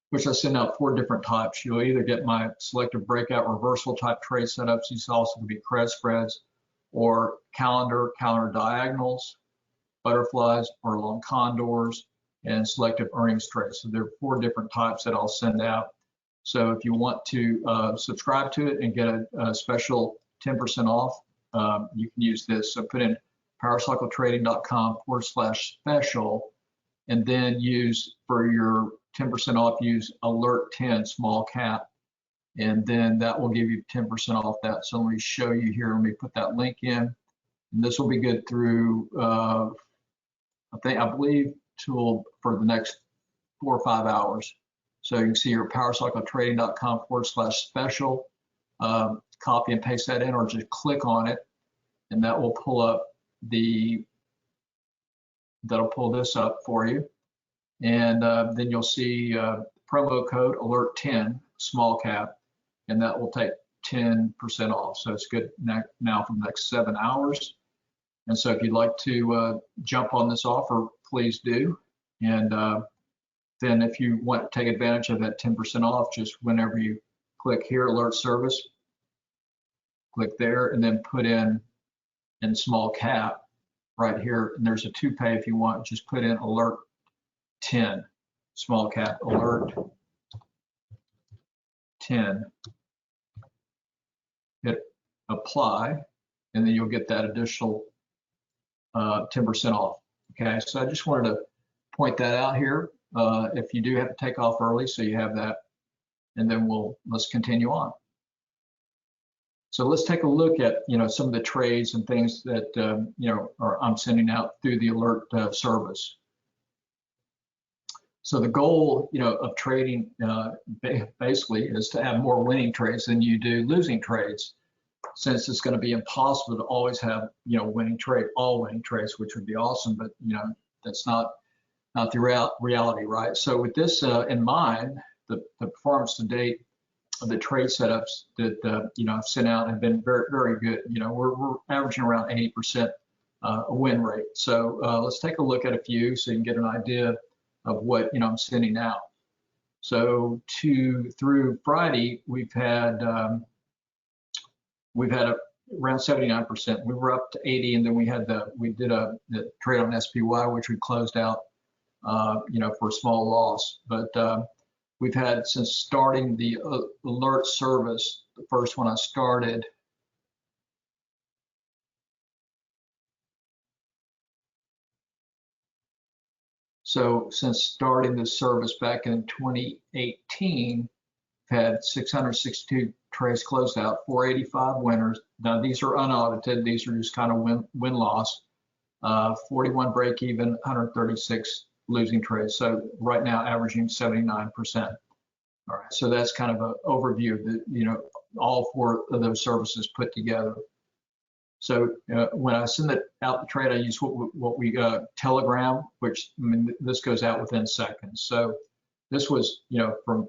which I send out 4 different types. You'll either get my selective breakout reversal type trade setups. These also can be credit spreads, or calendar diagonals, butterflies, or long condors. and selective earnings trades. So there are 4 different types that I'll send out. So if you want to subscribe to it and get a special 10% off, you can use this. So put in powercycletrading.com/special, and then use for your 10% off, use alert 10 small cap, and then that will give you 10% off that. So let me show you here. Let me put that link in. And this will be good through, I believe, for the next 4 or 5 hours. So you can see your powercycletrading.com/special. Copy and paste that in, or just click on it, and that will pull up that'll pull this up for you. And then you'll see promo code alert10 small cap, and that will take 10% off. So it's good now for the next 7 hours. And so if you'd like to jump on this offer, please do. And then if you want to take advantage of that 10% off, just whenever you click here, alert service, click there, and then put in small cap right here. And there's a to pay if you want, just put in alert 10 small cap, alert 10, hit apply, and then you'll get that additional 10% off. Okay, so I just wanted to point that out here. If you do have to take off early, so you have that, and then let's continue on. So let's take a look at some of the trades and things that I'm sending out through the alert service. So the goal of trading basically is to have more winning trades than you do losing trades, since it's going to be impossible to always have all winning trades, which would be awesome, but that's not the reality, right? So with this in mind, the performance to date of the trade setups that I've sent out have been very, very good. We're averaging around 80% win rate. So let's take a look at a few so you can get an idea of what I'm sending out. So through Friday, we've had around 79%. We were up to 80, and then we did the trade on SPY, which we closed out for a small loss. But we've had, since starting the alert service, the first one I started, so since starting this service back in 2018, we've had 662 trades closed out, 485 winners. Now these are unaudited, these are just kind of win-loss, 41 break even, 136 losing trades. So right now averaging 79%. All right, so that's kind of an overview of the, all 4 of those services put together. So when I send out the trade, I use what we Telegram, which this goes out within seconds. So this was from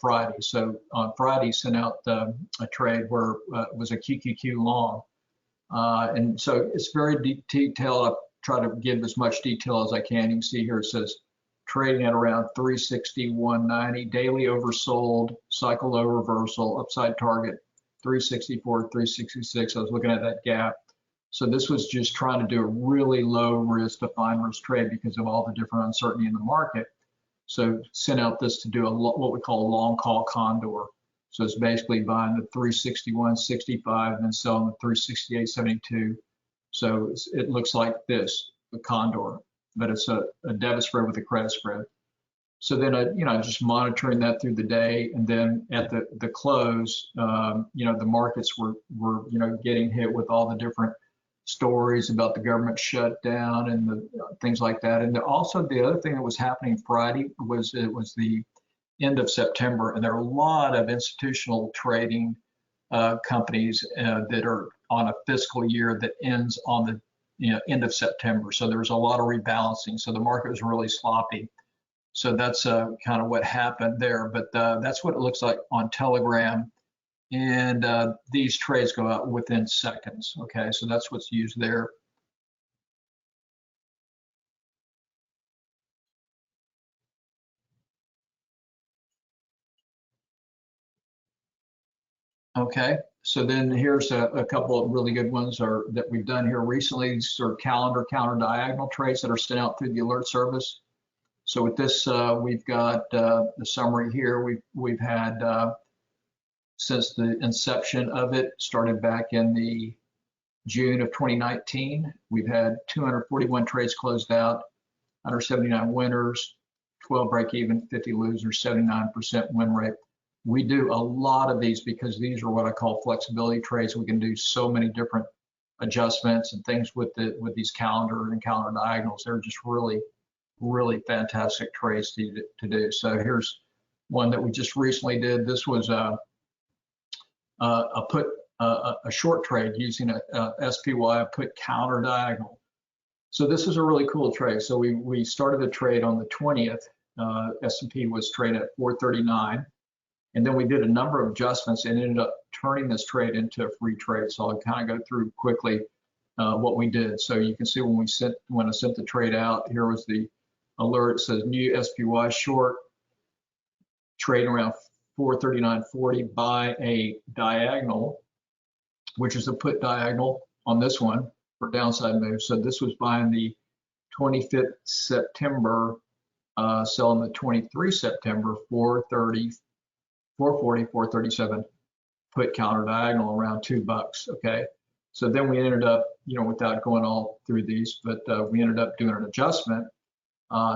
Friday. So on Friday, sent out a trade where it was a QQQ long, and so it's very detailed. I try to give as much detail as I can. You can see here it says trading at around 360-190, daily oversold, cycle low reversal, upside target 364, 366. I was looking at that gap. So this was just trying to do a really low risk defined risk trade because of all the different uncertainty in the market. So sent out this to do what we call a long call condor. So it's basically buying the 361.65 and then selling the 368.72. So it looks like this, the condor, but it's a debit spread with a credit spread. So then, just monitoring that through the day, and then at the close, the markets were getting hit with all the different stories about the government shutdown and the things like that. And also the other thing that was happening Friday was it was the end of September, and there are a lot of institutional trading companies that are on a fiscal year that ends on the end of September. So there was a lot of rebalancing. So the market was really sloppy. So that's kind of what happened there. But that's what it looks like on Telegram. And these trades go out within seconds. Okay, so that's what's used there. Okay, so then here's a couple of really good ones that we've done here recently. These are calendar counter diagonal trades that are sent out through the alert service. So with this, we've got the summary here. We've had since the inception of it, started back in the June of 2019, we've had 241 trades closed out, 179 winners, 12 break even, 50 losers, 79% win rate. We do a lot of these because these are what I call flexibility trades. We can do so many different adjustments and things with these calendar and calendar diagonals. They're just really, really fantastic trades to do. So here's one that we just recently did. This was a short trade using a SPY, a put counter diagonal. So this is a really cool trade. So we started the trade on the 20th. S&P was traded at 439. And then we did a number of adjustments and ended up turning this trade into a free trade. So I'll kind of go through quickly what we did. So you can see when I sent the trade out, here was the alert. It says new SPY short, trade around 439.40, buy a diagonal, which is a put diagonal on this one for downside move. So this was buying the 25th September, selling the 23 September, 430, 440, 437, put counter diagonal around $2. Okay. So then we ended up, without going all through these, but we ended up doing an adjustment,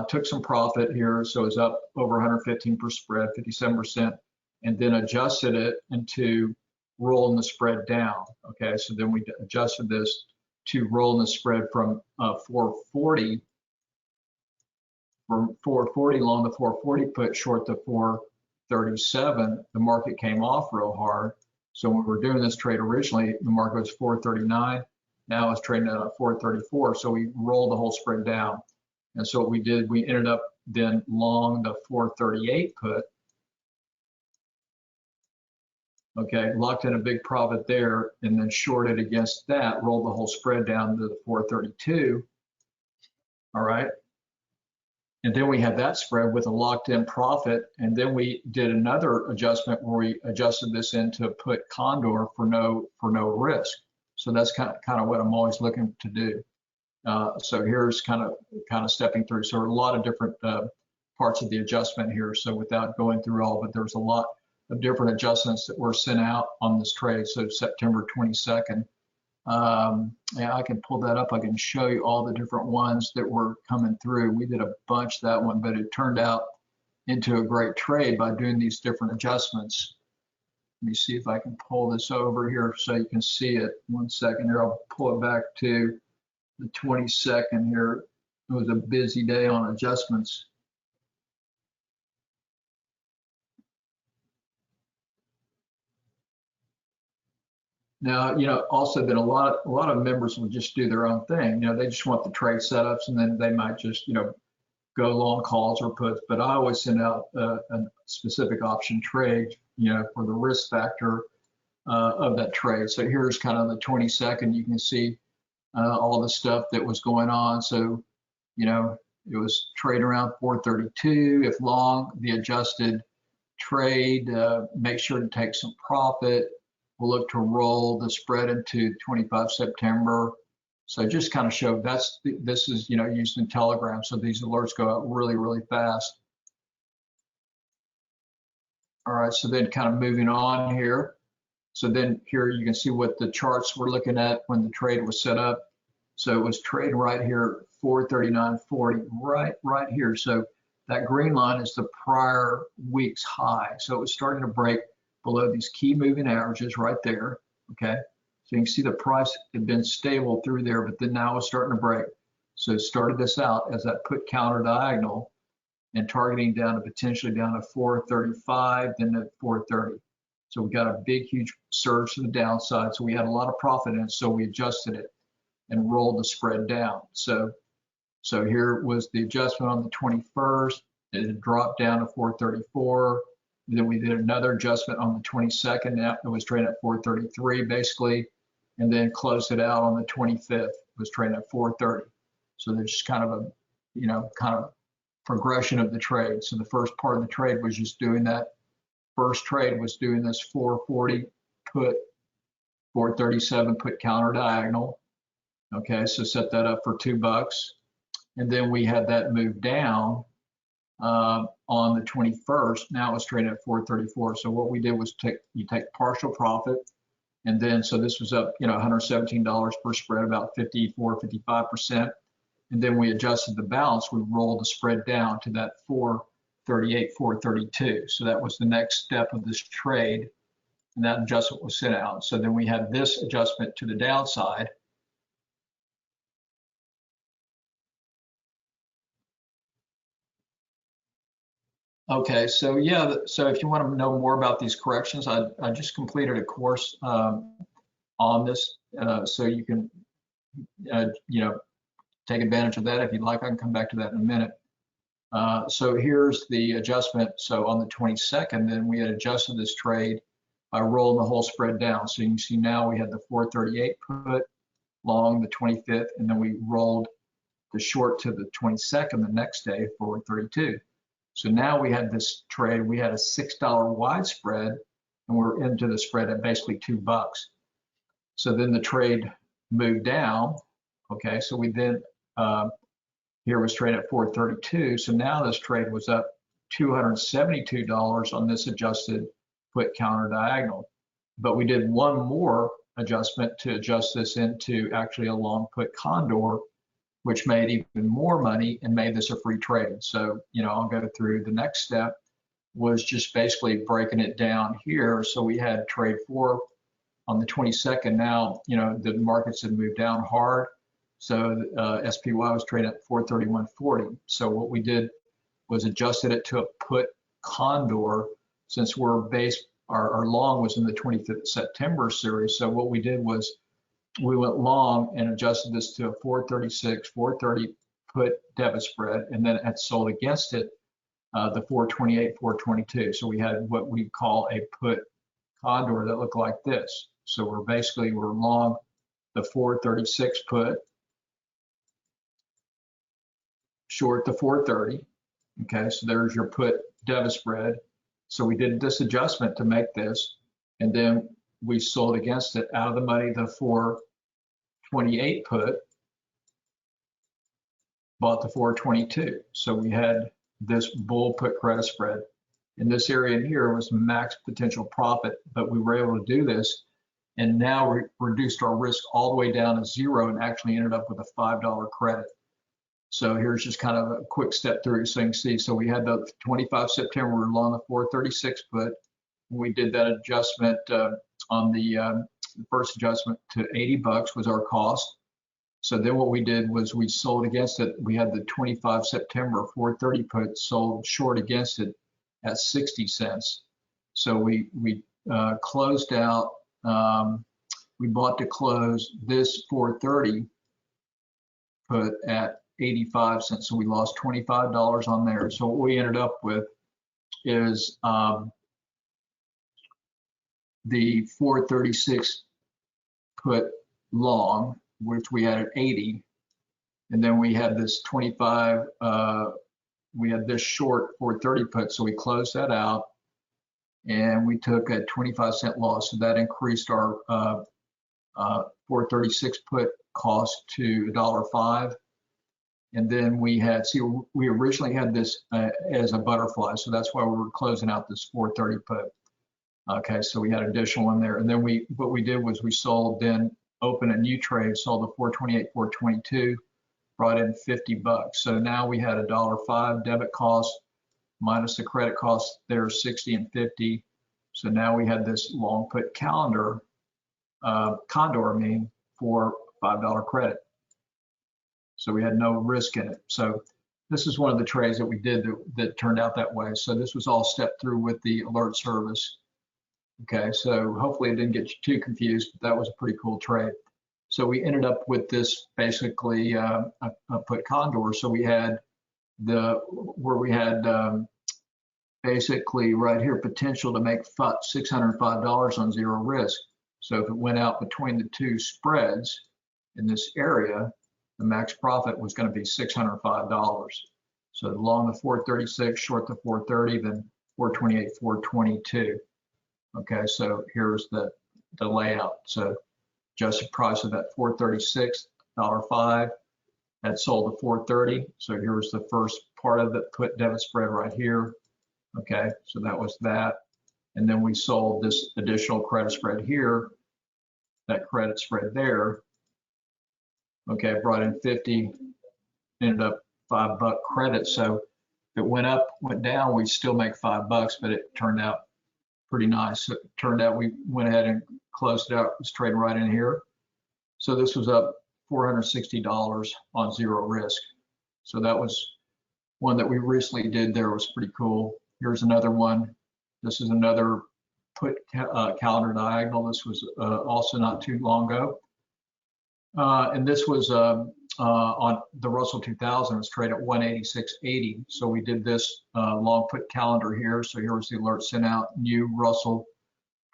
took some profit here. So it's up over 115 per spread, 57%, and then adjusted it into rolling the spread down. Okay. So then we adjusted this to rolling the spread from 440 long to 440 put, short to 437. The market came off real hard. So when we were doing this trade originally, the market was 439. Now it's trading at 434. So we rolled the whole spread down. And so what we did, we ended up then long the 438 put. Okay, locked in a big profit there, and then shorted against that, rolled the whole spread down to the 432. All right. And then we had that spread with a locked in profit. And then we did another adjustment where we adjusted this into put condor for no risk. So that's kind of what I'm always looking to do. So here's kind of stepping through. So a lot of different parts of the adjustment here. So without going through all, but there's a lot of different adjustments that were sent out on this trade. So September 22nd. Yeah, I can pull that up. I can show you all the different ones that were coming through. We did a bunch that one, but it turned out into a great trade by doing these different adjustments. Let me see if I can pull this over here so you can see it. 1 second here. I'll pull it back to the 22nd here. It was a busy day on adjustments. Now, also been a lot of members will just do their own thing. They just want the trade setups, and then they might just, go long calls or puts. But I always send out a specific option trade, for the risk factor of that trade. So here's kind of the 22nd. You can see all the stuff that was going on. So, it was trade around 432. If long, the adjusted trade, make sure to take some profit. We'll look to roll the spread into 25 September. So just kind of show this is, used in Telegram. So these alerts go out really, really fast. All right, so then kind of moving on here. So then here you can see what the charts we're looking at when the trade was set up. So it was trading right here, 439.40, right here. So that green line is the prior week's high. So it was starting to break below these key moving averages right there. Okay, so you can see the price had been stable through there, but then now it's starting to break. So it started this out as that put counter diagonal and targeting down to potentially down to 435, then to 430. So we got a big, huge surge to the downside. So we had a lot of profit in it. So we adjusted it and rolled the spread down. So here was the adjustment on the 21st. It had dropped down to 434. Then we did another adjustment on the 22nd. Now it was trading at 433 basically, and then closed it out on the 25th. It was trading at 430. So there's just kind of a, kind of progression of the trade. So the first part of the trade was just doing that. First trade was doing this 440 put, 437 put counter diagonal. Okay, so set that up for $2. And then we had that move down on the 21st. Now it's trading at 434. So what we did was you take partial profit, and then so this was up, $117 per spread, about 54, 55%. And then we adjusted the balance. We rolled the spread down to that 438, 432. So that was the next step of this trade, and that adjustment was sent out. So then we had this adjustment to the downside. Okay, so yeah, so if you want to know more about these corrections, I just completed a course on this, so you can, take advantage of that if you'd like. I can come back to that in a minute. So here's the adjustment. So on the 22nd, then we had adjusted this trade by rolling the whole spread down. So you can see now we had the 438 put long the 25th, and then we rolled the short to the 22nd the next day, 432. So now we had this trade, we had a $6 wide spread, and we're into the spread at basically $2. So then the trade moved down. Okay, so we then, here was trade at 432. So now this trade was up $272 on this adjusted put counter diagonal. But we did one more adjustment to adjust this into actually a long put condor, which made even more money and made this a free trade. So, I'll go through the next step was just basically breaking it down here. So we had trade 4 on the 22nd. Now, the markets had moved down hard. So SPY was trading at 431.40. So what we did was adjusted it to a put condor, since our long was in the 25th September series. So what we did was we went long and adjusted this to a 436, 430 put debit spread, and then had sold against it the 428, 422. So we had what we call a put condor that looked like this. So we're long the 436 put, short the 430. Okay, so there's your put debit spread. So we did this adjustment to make this, and then we sold against it out of the money the 428 put, bought the 422. So we had this bull put credit spread. In this area here was max potential profit, but we were able to do this, and now we reduced our risk all the way down to zero and actually ended up with a $5 credit. So here's just kind of a quick step through so you can see. So we had the 25 September, we were long the 436 put. We did that adjustment on the first adjustment to $80 was our cost. So then what we did was we sold against it. We had the 25 September 430 put sold short against it at 60 cents. So we closed out, we bought to close this 430 put at 85 cents. So we lost $25 on there. So what we ended up with is the 436 put long, which we had at 80. And then we had this 25, we had this short 430 put. So we closed that out and we took a 25-cent loss. So that increased our 436 put cost to $1.05. And then we originally had this as a butterfly. So that's why we were closing out this 430 put. Okay, so we had additional in there. And then what we did was we sold, then opened a new trade, sold the 428, 422, brought in $50. So now we had $1.05 debit cost minus the credit cost there, 60 and 50. So now we had this long put condor, for $5 credit. So we had no risk in it. So this is one of the trades that we did that turned out that way. So this was all stepped through with the alert service. Okay, so hopefully it didn't get you too confused, but that was a pretty cool trade. So we ended up with this basically a put condor. So we had basically right here potential to make $605 on zero risk. So if it went out between the two spreads in this area, the max profit was going to be $605. So long the 436, short the 430, then 428, 422. Okay, so here's the layout. So adjusted price of that 436, $1.05. That sold the 430. So here's the first part of the put debit spread right here. Okay, so that was that. And then we sold this additional credit spread here, that credit spread there. Okay, brought in 50, ended up $5 credit. So if it went up, went down, we still make $5, but it turned out pretty nice. So it turned out we went ahead and closed it out. It was trading right in here. So this was up $460 on zero risk. So that was one that we recently did there, was pretty cool. Here's another one. This is another put calendar diagonal. This was also not too long ago. And this was on the Russell 2000. It was traded at 186.80. So we did this long put calendar here. So here was the alert sent out. New Russell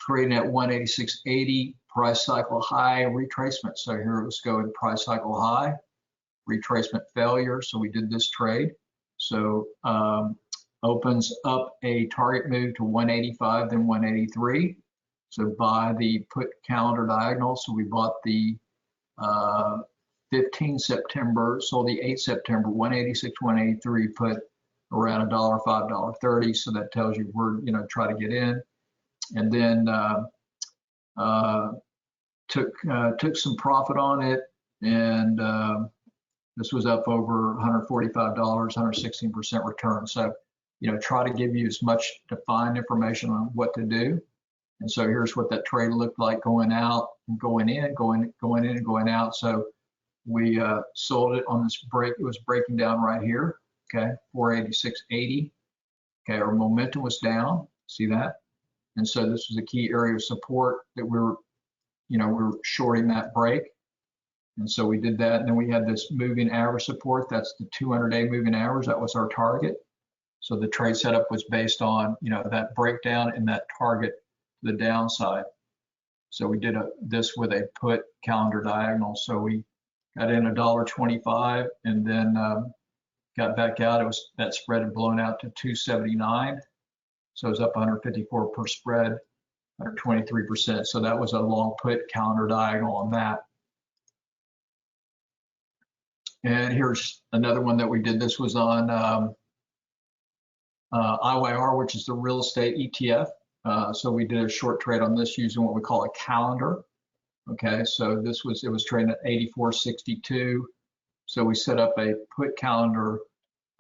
trading at 186.80, price cycle high, retracement. So here it was going price cycle high, retracement failure. So we did this trade. So opens up a target move to 185, then 183. So buy the put calendar diagonal. So we bought the 15 September, sold the 8 September, 186, 183, put around $1, $5, $30. So that tells you we're, try to get in. And then took some profit on it, and this was up over $145, 116% return. So, try to give you as much defined information on what to do. And so here's what that trade looked like going out and going in, going in and going out. So we sold it on this break. It was breaking down right here. Okay, 486.80. Okay, our momentum was down. See that? And so this was a key area of support that we were shorting that break. And so we did that. And then we had this moving average support. That's the 200-day moving average. That was our target. So the trade setup was based on, that breakdown and that target to the downside. So we did this with a put calendar diagonal. So we got in $1.25 and then got back out. It was, that spread had blown out to 279. So it was up 154 per spread, 123%. So that was a long put calendar diagonal on that. And here's another one that we did. This was on IYR, which is the real estate ETF. So we did a short trade on this using what we call a calendar. Okay, so it was trading at 84.62. So we set up a put calendar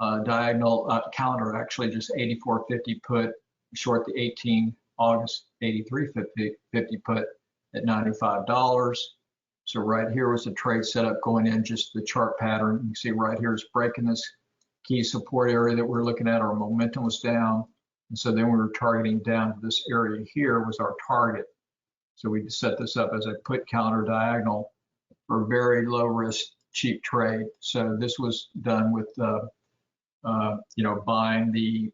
diagonal calendar, actually just 84.50 put, short the 18 August 83.50 put at $95. So right here was the trade setup going in, just the chart pattern. You can see right here is breaking this key support area that we're looking at. Our momentum was down. And so then we were targeting down to this area here was our target. So we set this up as a put calendar diagonal for very low risk, cheap trade. So this was done with, buying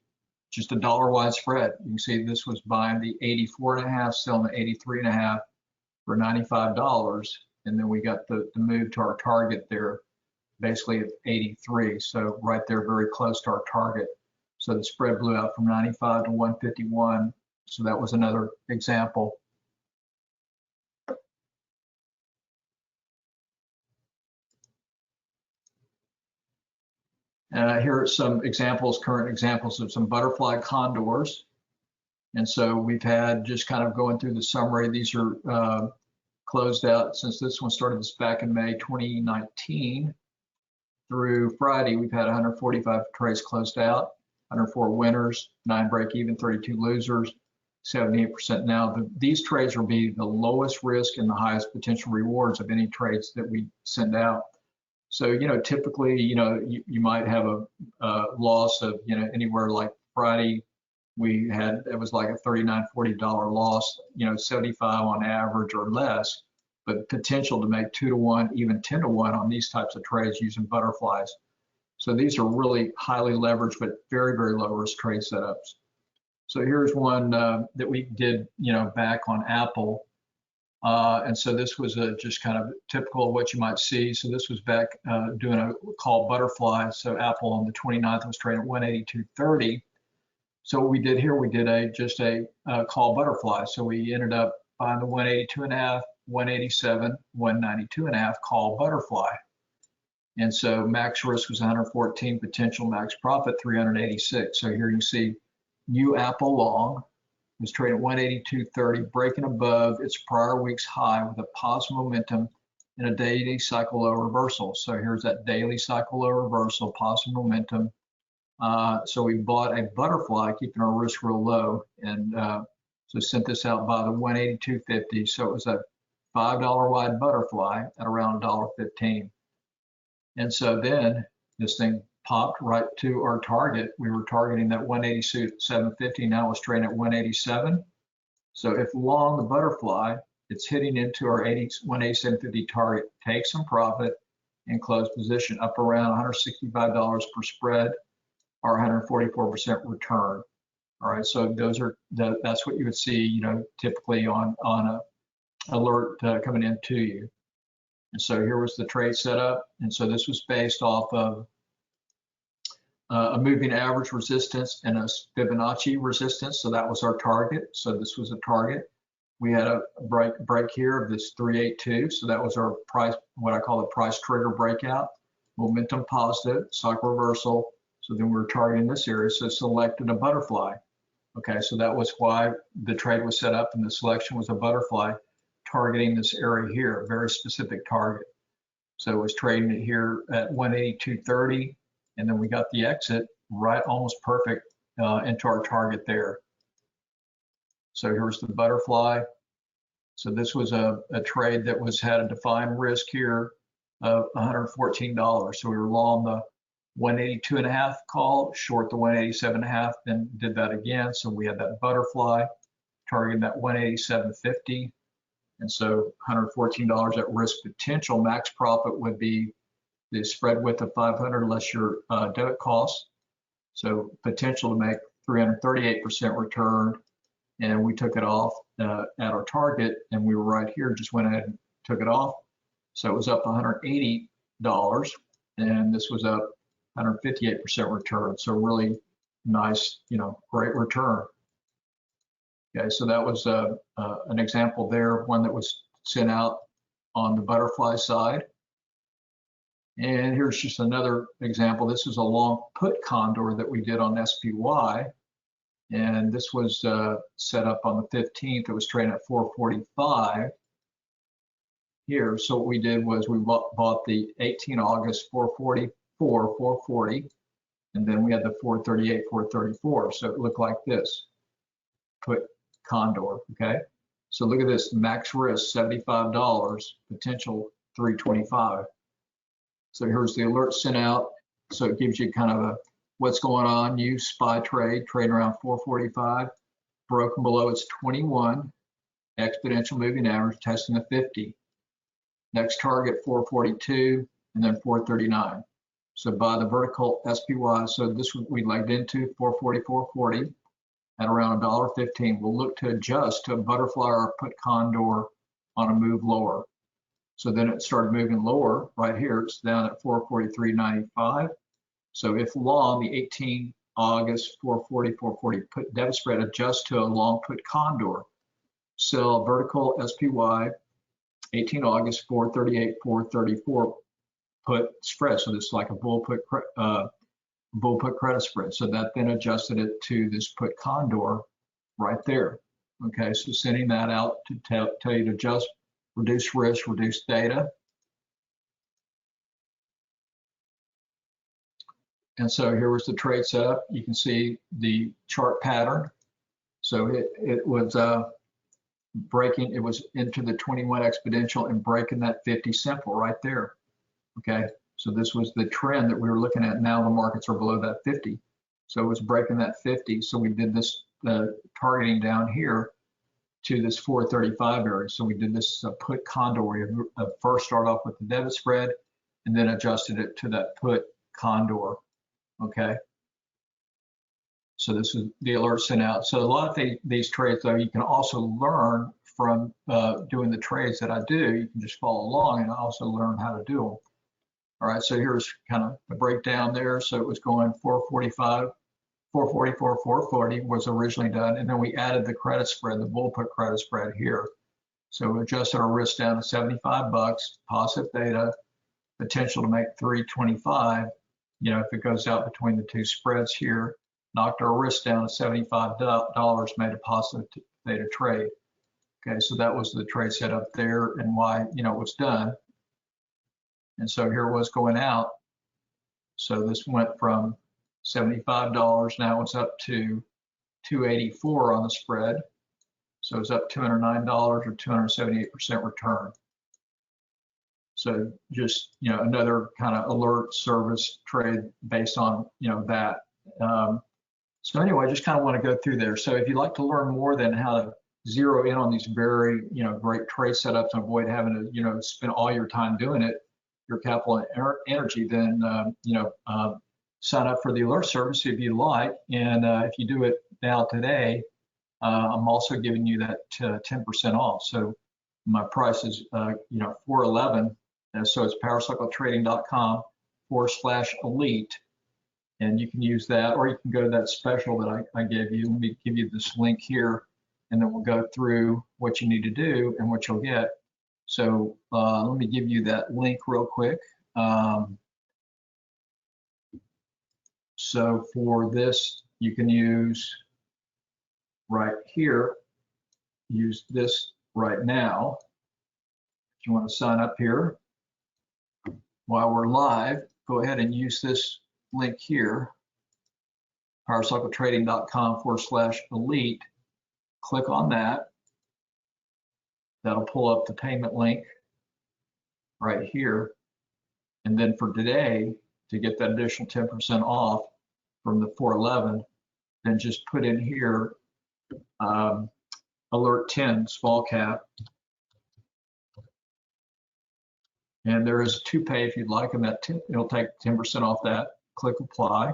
just a dollar wide spread. You can see this was buying the 84.5, selling the 83.5 for $95. And then we got the move to our target there, basically at 83. So right there, very close to our target. So the spread blew out from 95 to 151. So that was another example. Here are some examples, current examples of some butterfly condors. And so we've had, just kind of going through the summary, these are closed out since this one started this back in May 2019 through Friday. We've had 145 trades closed out, 104 winners, 9 break even, 32 losers, 78% now. These trades will be the lowest risk and the highest potential rewards of any trades that we send out. So, typically, you might have a loss of, anywhere like Friday, it was like a $39, $40 loss, 75 on average or less, but potential to make 2 to 1, even 10 to 1 on these types of trades using butterflies. So these are really highly leveraged, but very, very low risk trade setups. So here's one that we did, back on Apple. And so this was just kind of typical of what you might see. So this was back doing a call butterfly. So Apple on the 29th was trading at 182.30. So what we did here, we did just a call butterfly. So we ended up buying the 182.5, 187, 192.5 call butterfly. And so max risk was 114, potential max profit 386. So here you see new Apple long was trading at 182.30, breaking above its prior week's high with a positive momentum in a daily cycle low reversal. So here's that daily cycle low reversal, positive momentum. So we bought a butterfly, keeping our risk real low, and so sent this out by the 182.50. So it was a $5 wide butterfly at around $1.15. And so then this thing popped right to our target. We were targeting that 187.50. Now it's trading at 187. So if long the butterfly, it's hitting into our 187.50 target, take some profit and close position up around $165 per spread or 144% return. All right, so those are that's what you would see, you know, typically on a alert coming into you. And so here was the trade setup, and so this was based off of a moving average resistance and a Fibonacci resistance. So that was our target. So this was a target. We had a break here of this 382. So that was our price, what I call a price trigger breakout. Momentum positive, cycle reversal. So then we were targeting this area. So selected a butterfly. Okay, so that was why the trade was set up, and the selection was a butterfly targeting this area here, a very specific target. So it was trading it here at 182.30, and then we got the exit right, almost perfect into our target there. So here's the butterfly. So this was a trade that had a defined risk here of $114. So we were long the 182.5 call, short the 187.5, then did that again. So we had that butterfly targeting that 187.50. And so $114 at risk potential. Max profit would be the spread width of 500 less your debit costs. So potential to make 338% return. And we took it off at our target, and we were right here, just went ahead and took it off. So it was up $180, and this was up 158% return. So really nice, you know, great return. Okay, so that was an example there, one that was sent out on the butterfly side. And here's just another example. This is a long put condor that we did on SPY. And this was set up on the 15th. It was trading at 445 here. So what we did was we bought the 18 August 440, and then we had the 438, 434. So it looked like this, put condor, okay? So look at this, max risk, $75, potential 325. So here's the alert sent out. So it gives you kind of a what's going on. New SPY trade, trading around 445, broken below its 21, exponential moving average, testing the 50. Next target 442, and then 439. So by the vertical SPY, so this we legged into 440, 440 at around $1.15. We'll look to adjust to a butterfly or put condor on a move lower. So then it started moving lower right here. It's down at 443.95. So if long, the 18 August 440, 440 put debit spread adjust to a long put condor. Sell vertical SPY 18 August 438, 434 put spread. So this is like a bull put credit spread. So that then adjusted it to this put condor right there. Okay, so sending that out to tell you to adjust, reduce risk, reduce data. And so here was the trade setup. You can see the chart pattern. So it was breaking, it was into the 21 exponential and breaking that 50 simple right there. Okay, so this was the trend that we were looking at. Now the markets are below that 50. So it was breaking that 50. So we did this targeting down here to this 435 area. So we did this put condor. We first start off with the debit spread and then adjusted it to that put condor. Okay. So this is the alert sent out. So a lot of these trades, though, you can also learn from doing the trades that I do. You can just follow along and also learn how to do them. All right, so here's kind of the breakdown there. So it was going 445, 444, 440 was originally done. And then we added the credit spread, the bull put credit spread here. So we adjusted our risk down to $75, positive theta, potential to make 325, you know, if it goes out between the two spreads here, knocked our risk down to $75, made a positive theta trade. Okay, so that was the trade set up there and why, you know, it was done. And so here it was going out. So this went from $75, now it's up to $284 on the spread. So it's up $209 or 278% return. So just, you know, another kind of alert service trade based on, you know, that. So anyway, I just kind of want to go through there. So if you'd like to learn more than how to zero in on these very, you know, great trade setups and avoid having to, you know, spend all your time doing it, your capital and energy, then, you know, sign up for the alert service if you like. And if you do it now today, I'm also giving you that 10% off. So my price is, you know, $411. And so it's powercycletrading.com/elite. And you can use that, or you can go to that special that I gave you. Let me give you this link here, and then we'll go through what you need to do and what you'll get. So let me give you that link real quick. So for this, you can use right here, use this right now. If you want to sign up here while we're live, go ahead and use this link here, powercycletrading.com/elite. Click on that. That'll pull up the payment link right here. And then for today, to get that additional 10% off from the 411, then just put in here alert 10 small cap. And there is to pay if you'd like, and that it'll take 10% off that. Click apply.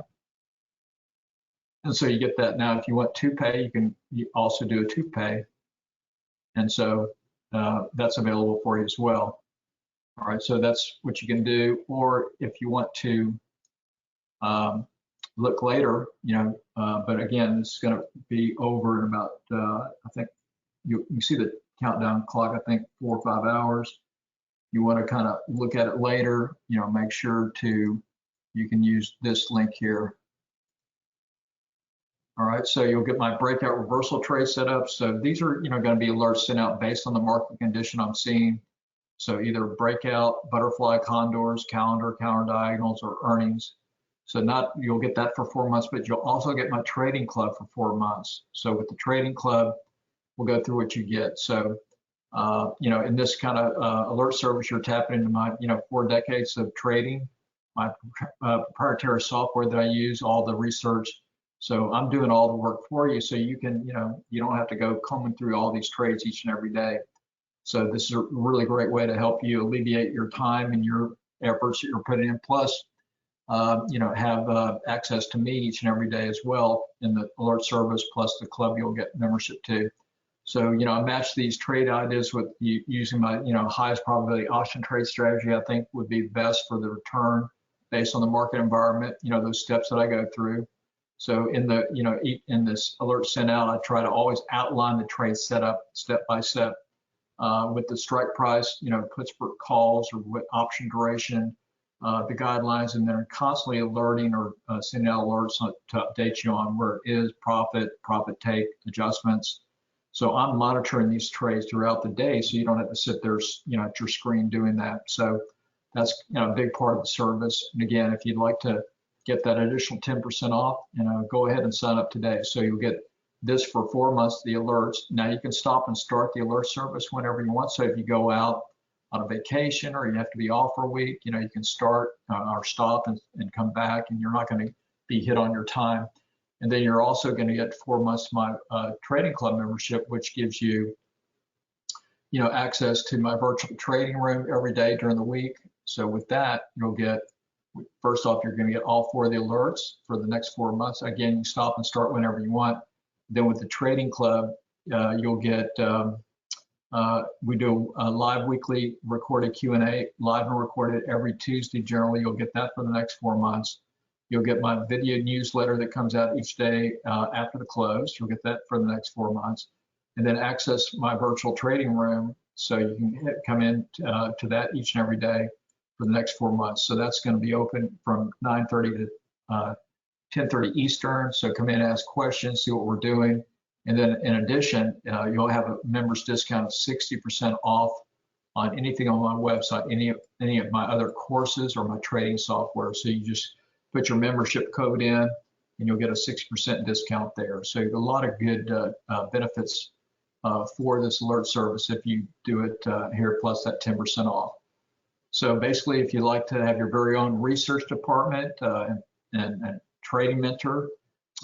And so you get that. Now, if you want to pay, you can also do a to pay. And so that's available for you as well. All right, so that's what you can do. Or if you want to look later, you know, but again, it's going to be over in about, I think you see the countdown clock, I think 4 or 5 hours. You want to kind of look at it later, you know, make sure you can use this link here. All right, so you'll get my breakout reversal trade set up. So these are, you know, going to be alerts sent out based on the market condition I'm seeing. So either breakout, butterfly, condors, calendar, counter diagonals, or earnings. So you'll get that for 4 months, but you'll also get my trading club for 4 months. So with the trading club, we'll go through what you get. So, you know, in this kind of alert service, you're tapping into my, you know, 4 decades of trading, my proprietary software that I use, all the research. So I'm doing all the work for you, so you can, you know, you don't have to go combing through all these trades each and every day. So this is a really great way to help you alleviate your time and your efforts that you're putting in. Plus, you know, have access to me each and every day as well in the alert service, plus the club you'll get membership to. So, you know, I match these trade ideas with using my, you know, highest probability option trade strategy. I think would be best for the return based on the market environment, you know, those steps that I go through. So in the, you know, in this alert sent out, I try to always outline the trade setup step by step with the strike price, you know, puts for calls or with option duration, the guidelines, and then constantly alerting or sending out alerts to update you on where it is, profit take, adjustments. So I'm monitoring these trades throughout the day, so you don't have to sit there, you know, at your screen doing that. So that's, you know, a big part of the service. And again, if you'd like to get that additional 10% off, you know, go ahead and sign up today. So you'll get this for 4 months, the alerts. Now you can stop and start the alert service whenever you want. So if you go out on a vacation or you have to be off for a week, you know, you can start or stop and come back, and you're not going to be hit on your time. And then you're also going to get 4 months of my trading club membership, which gives you, you know, access to my virtual trading room every day during the week. So with that, you'll get, first off, you're going to get all 4 of the alerts for the next 4 months. Again, you stop and start whenever you want. Then with the trading club, you'll get, we do a live weekly recorded Q&A, live and recorded every Tuesday. Generally, you'll get that for the next 4 months. You'll get my video newsletter that comes out each day after the close. You'll get that for the next 4 months. And then access my virtual trading room, so you can come in to that each and every day. for the next 4 months. So that's going to be open from 9:30 to 10:30 Eastern. So come in, ask questions, see what we're doing. And then in addition, you'll have a member's discount of 60% off on anything on my website, any of my other courses or my trading software. So you just put your membership code in and you'll get a 6% discount there. So a lot of good benefits for this alert service if you do it here, plus that 10% off. So basically, if you'd like to have your very own research department and trading mentor,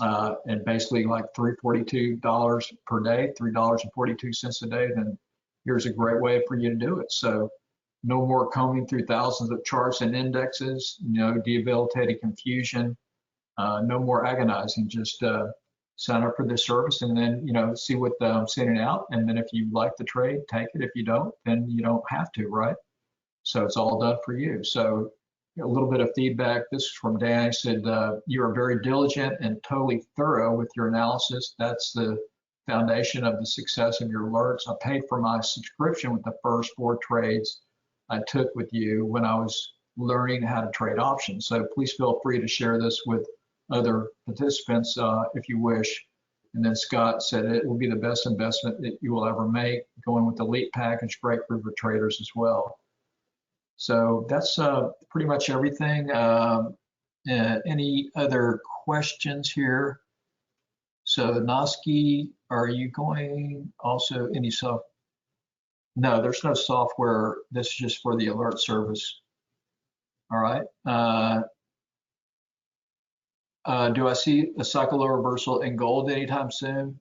and basically like $342 per day, $3.42 a day, then here's a great way for you to do it. So no more combing through thousands of charts and indexes, no debilitating confusion, no more agonizing. Just sign up for this service and then, see what I'm sending out. And then if you like the trade, take it. If you don't, then you don't have to, right? So it's all done for you. So a little bit of feedback. This is from Dan. He said, you are very diligent and totally thorough with your analysis. That's the foundation of the success of your alerts. I paid for my subscription with the first 4 trades I took with you when I was learning how to trade options. So please feel free to share this with other participants if you wish. And then Scott said it will be the best investment that you will ever make, going with the Elite package, great group of traders as well. So that's pretty much everything. Any other questions here? So Noski, are you going also any soft? No, there's no software. This is just for the alert service. All right. Do I see a cycle low reversal in gold anytime soon?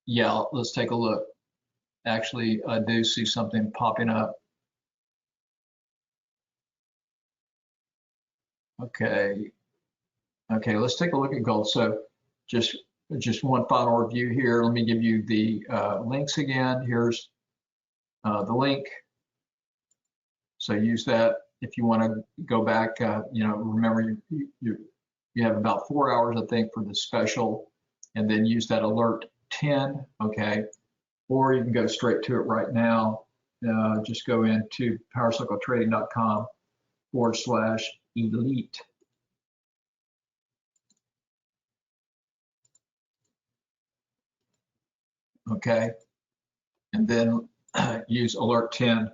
Yeah, let's take a look. Actually, I do see something popping up. Okay, let's take a look at gold. So just one final review here. Let me give you the links again. Here's the link. So use that if you want to go back. Remember you have about 4 hours, I think, for the special, and then use that alert 10. Okay, or you can go straight to it right now. Just go into powercycletrading.com/elite. Okay, and then use alert 10.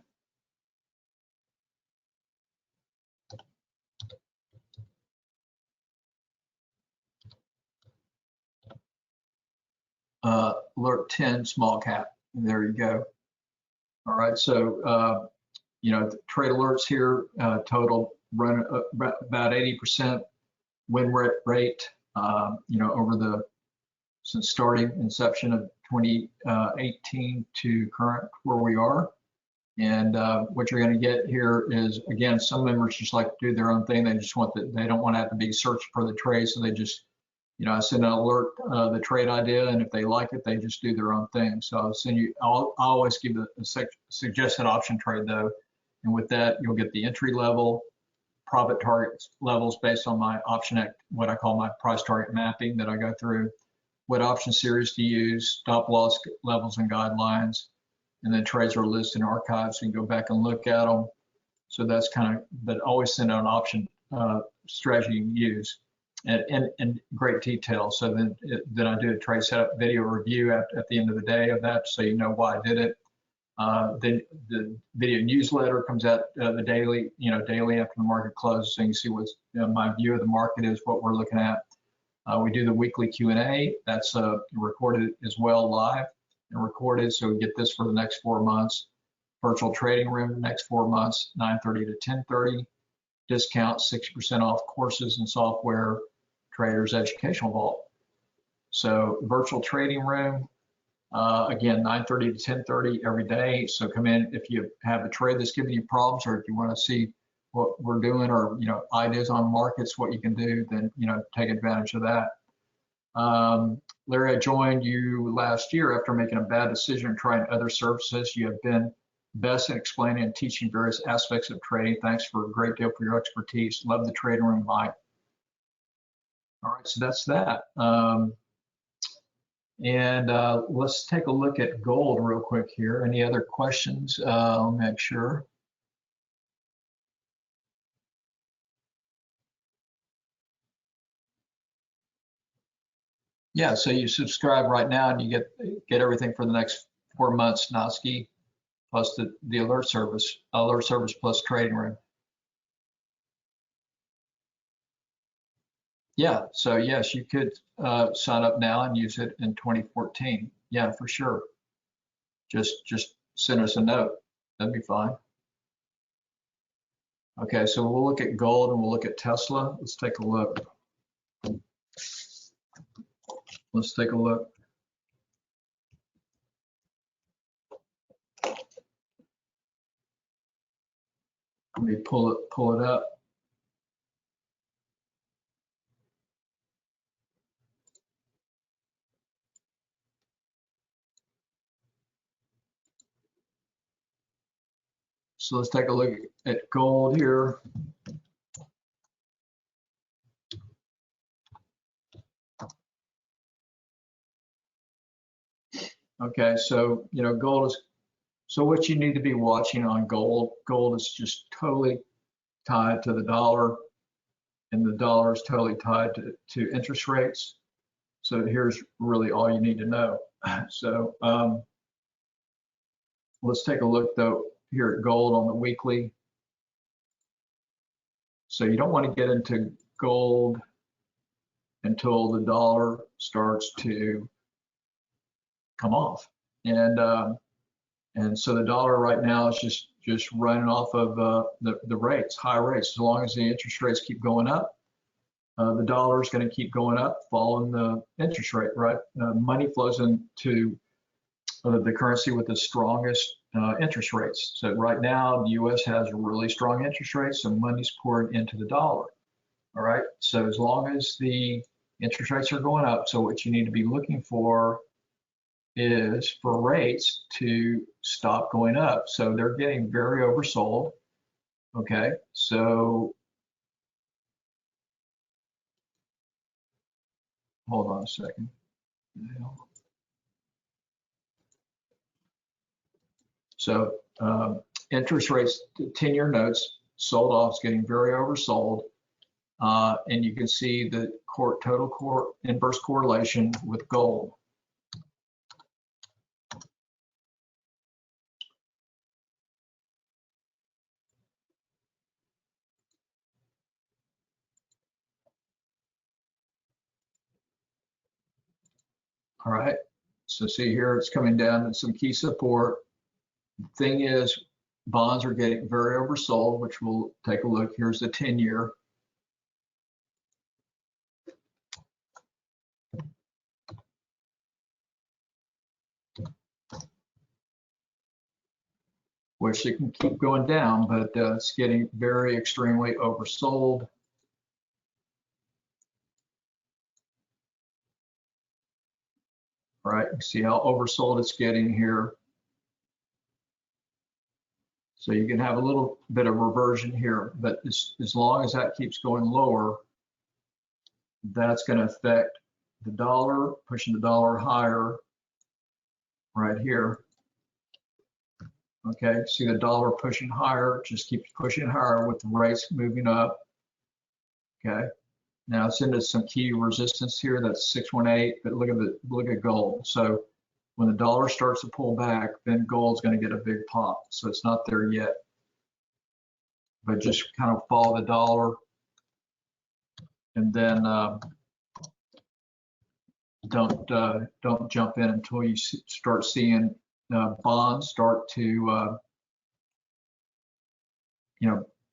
Alert 10 small cap, and there you go. All right, so the trade alerts here total run about 80% win rate, over since starting inception of 2018 to current where we are. And what you're going to get here is, again, some members just like to do their own thing. They just they don't want to have to be searching for the trade, so they just, I send an alert the trade idea, and if they like it, they just do their own thing. So I'll always give a suggested option trade though, and with that you'll get the entry level, profit target levels based on my option what I call my price target mapping that I go through, what option series to use, stop loss levels and guidelines, and then trades are listed in archives, so you can go back and look at them. So that's but always send out an option strategy you can use in great detail. So then I do a trade setup video review at the end of the day of that, so you know why I did it. Then the video newsletter comes out daily after the market closes, so you can see what my view of the market is, what we're looking at. We do the weekly Q&A. That's recorded as well, live and recorded. So we get this for the next 4 months. Virtual trading room next 4 months, 9:30 to 10:30. Discount 60% off courses and software. Traders Educational Vault. So virtual trading room, again, 9:30 to 10:30 every day. So come in if you have a trade that's giving you problems, or if you want to see what we're doing, or ideas on markets, what you can do, then take advantage of that. Larry, I joined you last year after making a bad decision and trying other services. You have been best at explaining and teaching various aspects of trading. Thanks for a great deal for your expertise. Love the trading room Mike. All right, so that's that. Let's take a look at gold real quick here. Any other questions? I'll make sure. Yeah, so you subscribe right now and you get everything for the next 4 months, Noski, plus the alert service plus trading room. Yeah, so yes, you could sign up now and use it in 2014. Yeah, for sure. Just send us a note. That'd be fine. Okay, so we'll look at gold and we'll look at Tesla. Let's take a look. Let's take a look. Let me pull it up. So let's take a look at gold here. Okay, so gold is, so what you need to be watching on gold is just totally tied to the dollar, and the dollar is totally tied to interest rates. So here's really all you need to know. So let's take a look though here at gold on the weekly. So you don't want to get into gold until the dollar starts to come off, and so the dollar right now is just running off of the rates, high rates. As long as the interest rates keep going up, the dollar is going to keep going up, following the interest rate, right? Money flows into the currency with the strongest interest rates. So right now, the U.S. has really strong interest rates, so money's pouring into the dollar. All right. So as long as the interest rates are going up, so what you need to be looking for is for rates to stop going up. So they're getting very oversold. Okay. So hold on a second. So interest rates, 10-year notes sold off, is getting very oversold. And you can see the total inverse correlation with gold. All right. So see here, it's coming down to some key support. The thing is, bonds are getting very oversold, which we'll take a look. Here's the 10-year. Which it can keep going down, but it's getting very extremely oversold. All right, you see how oversold it's getting here. So you can have a little bit of reversion here, but as long as that keeps going lower, that's going to affect the dollar, pushing the dollar higher right here. Okay, see the dollar pushing higher, just keeps pushing higher with the rates moving up. Okay, now it's into some key resistance here, that's 618, but look at gold. So when the dollar starts to pull back, then gold's going to get a big pop. So it's not there yet, but just kind of follow the dollar, and then don't jump in until you start seeing bonds start to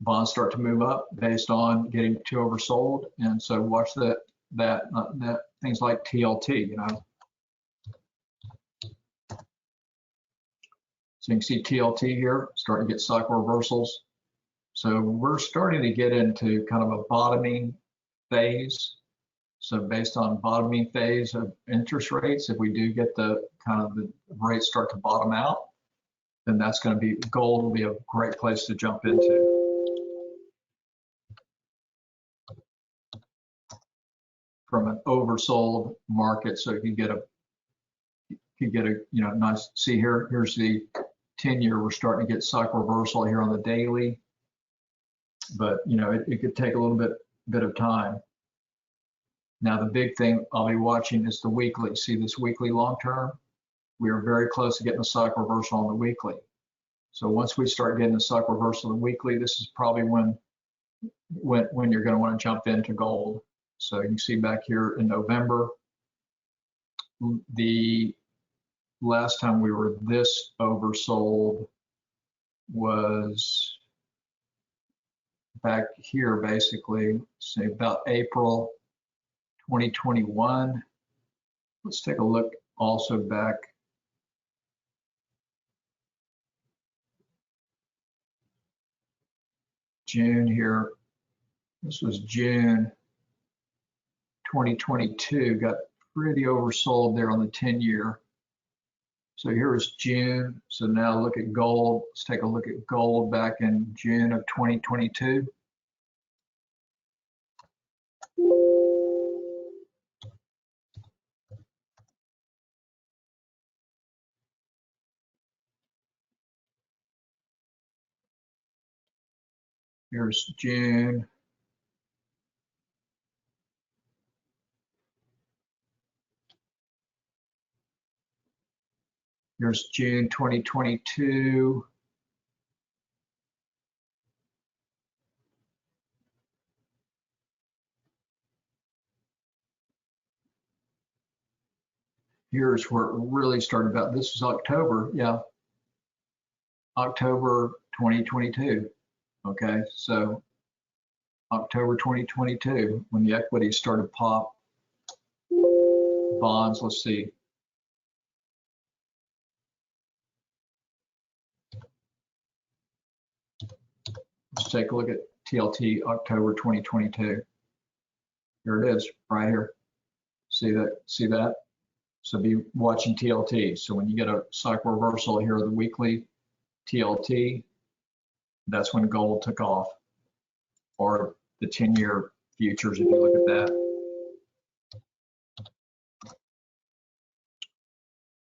bonds start to move up based on getting too oversold. And so watch that things like TLT, So you can see TLT here starting to get cycle reversals. So we're starting to get into kind of a bottoming phase. So based on bottoming phase of interest rates, if we do get the rates start to bottom out, then that's going to be, gold will be a great place to jump into. From an oversold market, so you get a nice, see here's the 10-year. We're starting to get cycle reversal here on the daily, but it could take a little bit of time. Now, the big thing I'll be watching is the weekly. See this weekly long term? We are very close to getting a cycle reversal on the weekly. So once we start getting the cycle reversal on the weekly, this is probably when you're going to want to jump into gold. So you can see back here in November, the last time we were this oversold was back here, basically, say about April 2021. Let's take a look also back. June here. This was June 2022, got pretty oversold there on the 10-year. So here's June. So now look at gold. Let's take a look at gold back in June of 2022. Here's June. Here's June 2022. Here's where it really started about. This was October, yeah. October 2022. Okay, so October 2022, when the equities started to pop. Bonds, let's see. Let's take a look at TLT October 2022. Here it is, right here. See that? See that? So be watching TLT. So when you get a cycle reversal here, the weekly TLT, that's when gold took off, or the 10-year futures, if you look at that.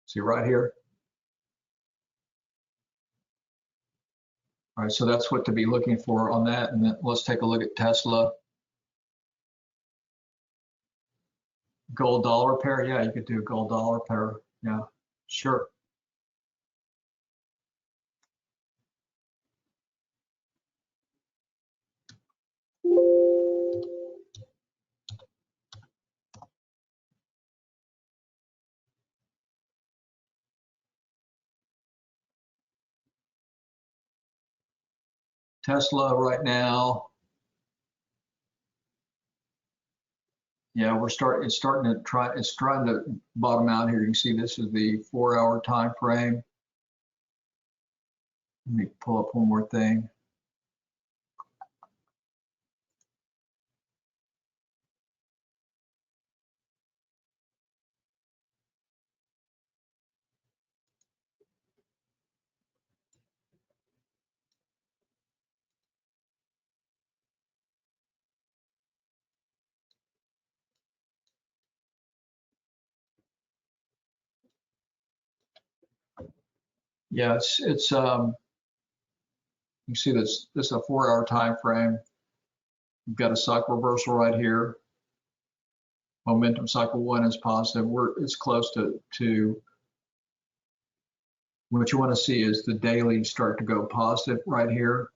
See right here? All right, so that's what to be looking for on that. And then let's take a look at Tesla. Gold dollar pair, yeah, you could do a gold dollar pair, yeah, sure. Tesla right now, yeah, it's trying to bottom out here. You can see this is the 4-hour time frame. Let me pull up one more thing. Yeah, you see this is a 4-hour time frame. You've got a cycle reversal right here. Momentum cycle 1 is positive. It's close to what you want to see is the daily start to go positive right here.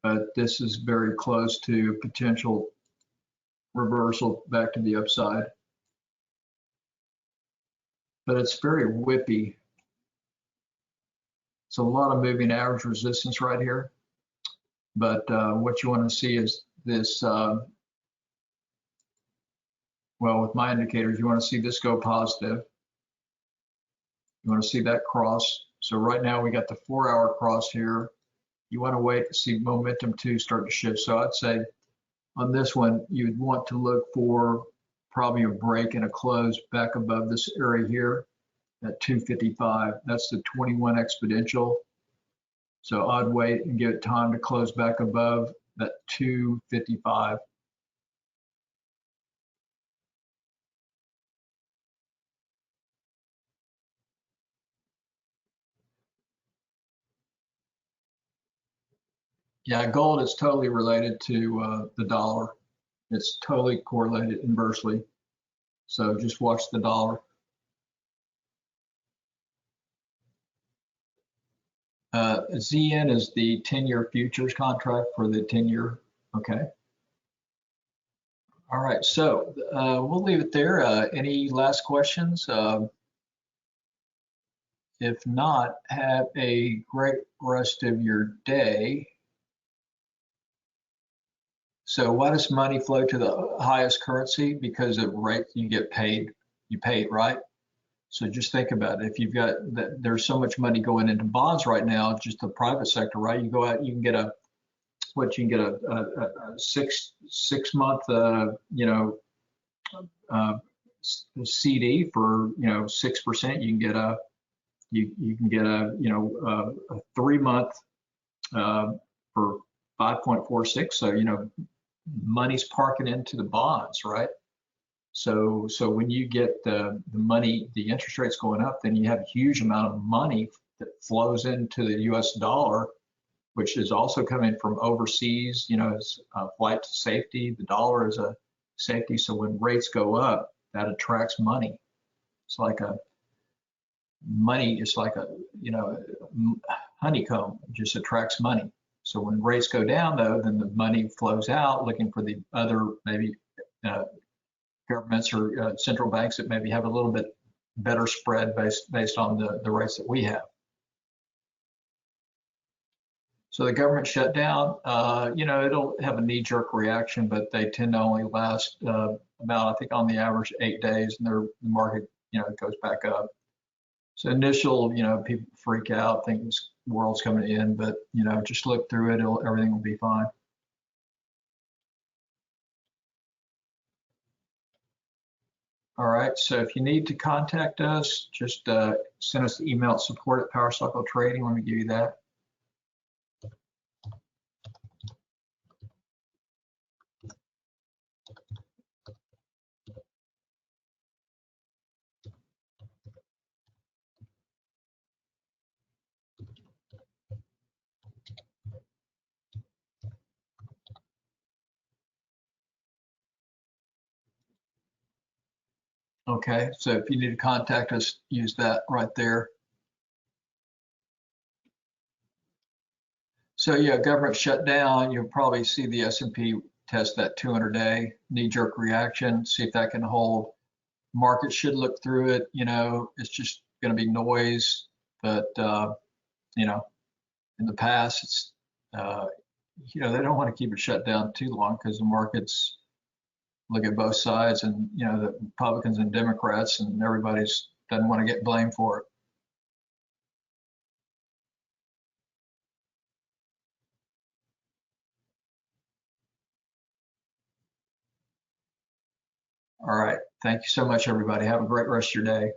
But this is very close to potential reversal back to the upside. But it's very whippy. It's a lot of moving average resistance right here. But what you want to see is this, well, with my indicators, you want to see this go positive. You want to see that cross. So right now we got the 4-hour cross here. You want to wait to see momentum 2 start to shift. So I'd say on this one, you'd want to look for probably a break and a close back above this area here at 255. That's the 21 exponential. So I'd wait and give it time to close back above that 255. Yeah, gold is totally related to the dollar. It's totally correlated inversely. So just watch the dollar. ZN is the 10-year futures contract for the 10-year. Okay. All right. So we'll leave it there. Any last questions? If not, have a great rest of your day. So why does money flow to the highest currency? Because of rate you get paid, you pay it, right? So just think about it. If you've got that, there's so much money going into bonds right now, just the private sector, right? You go out, you can get a six month, CD for 6%. You can get a you can get a 3 month for 5.46. So money's parking into the bonds, right? So when you get the money, the interest rates going up, then you have a huge amount of money that flows into the U.S. dollar, which is also coming from overseas. As a flight to safety, the dollar is a safety. So when rates go up, that attracts money. It's like a money. It's like a honeycomb. It just attracts money. So when rates go down, though, then the money flows out, looking for the other maybe governments or central banks that maybe have a little bit better spread based on the rates that we have. So the government shutdown, it'll have a knee-jerk reaction, but they tend to only last about, I think, on the average 8 days, and the market, goes back up. So initial, people freak out, think this world's coming in, but just look through it, everything will be fine. All right, so if you need to contact us, just send us the email at support@PowerCycle Trading. Let me give you that. Okay, so if you need to contact us, use that right there. So yeah, government shutdown, you'll probably see the S&P test that 200-day knee-jerk reaction, see if that can hold. Market should look through it. It's just going to be noise, but in the past, it's they don't want to keep it shut down too long because the markets look at both sides, and the Republicans and Democrats, and everybody's doesn't want to get blamed for it. All right. Thank you so much, everybody. Have a great rest of your day.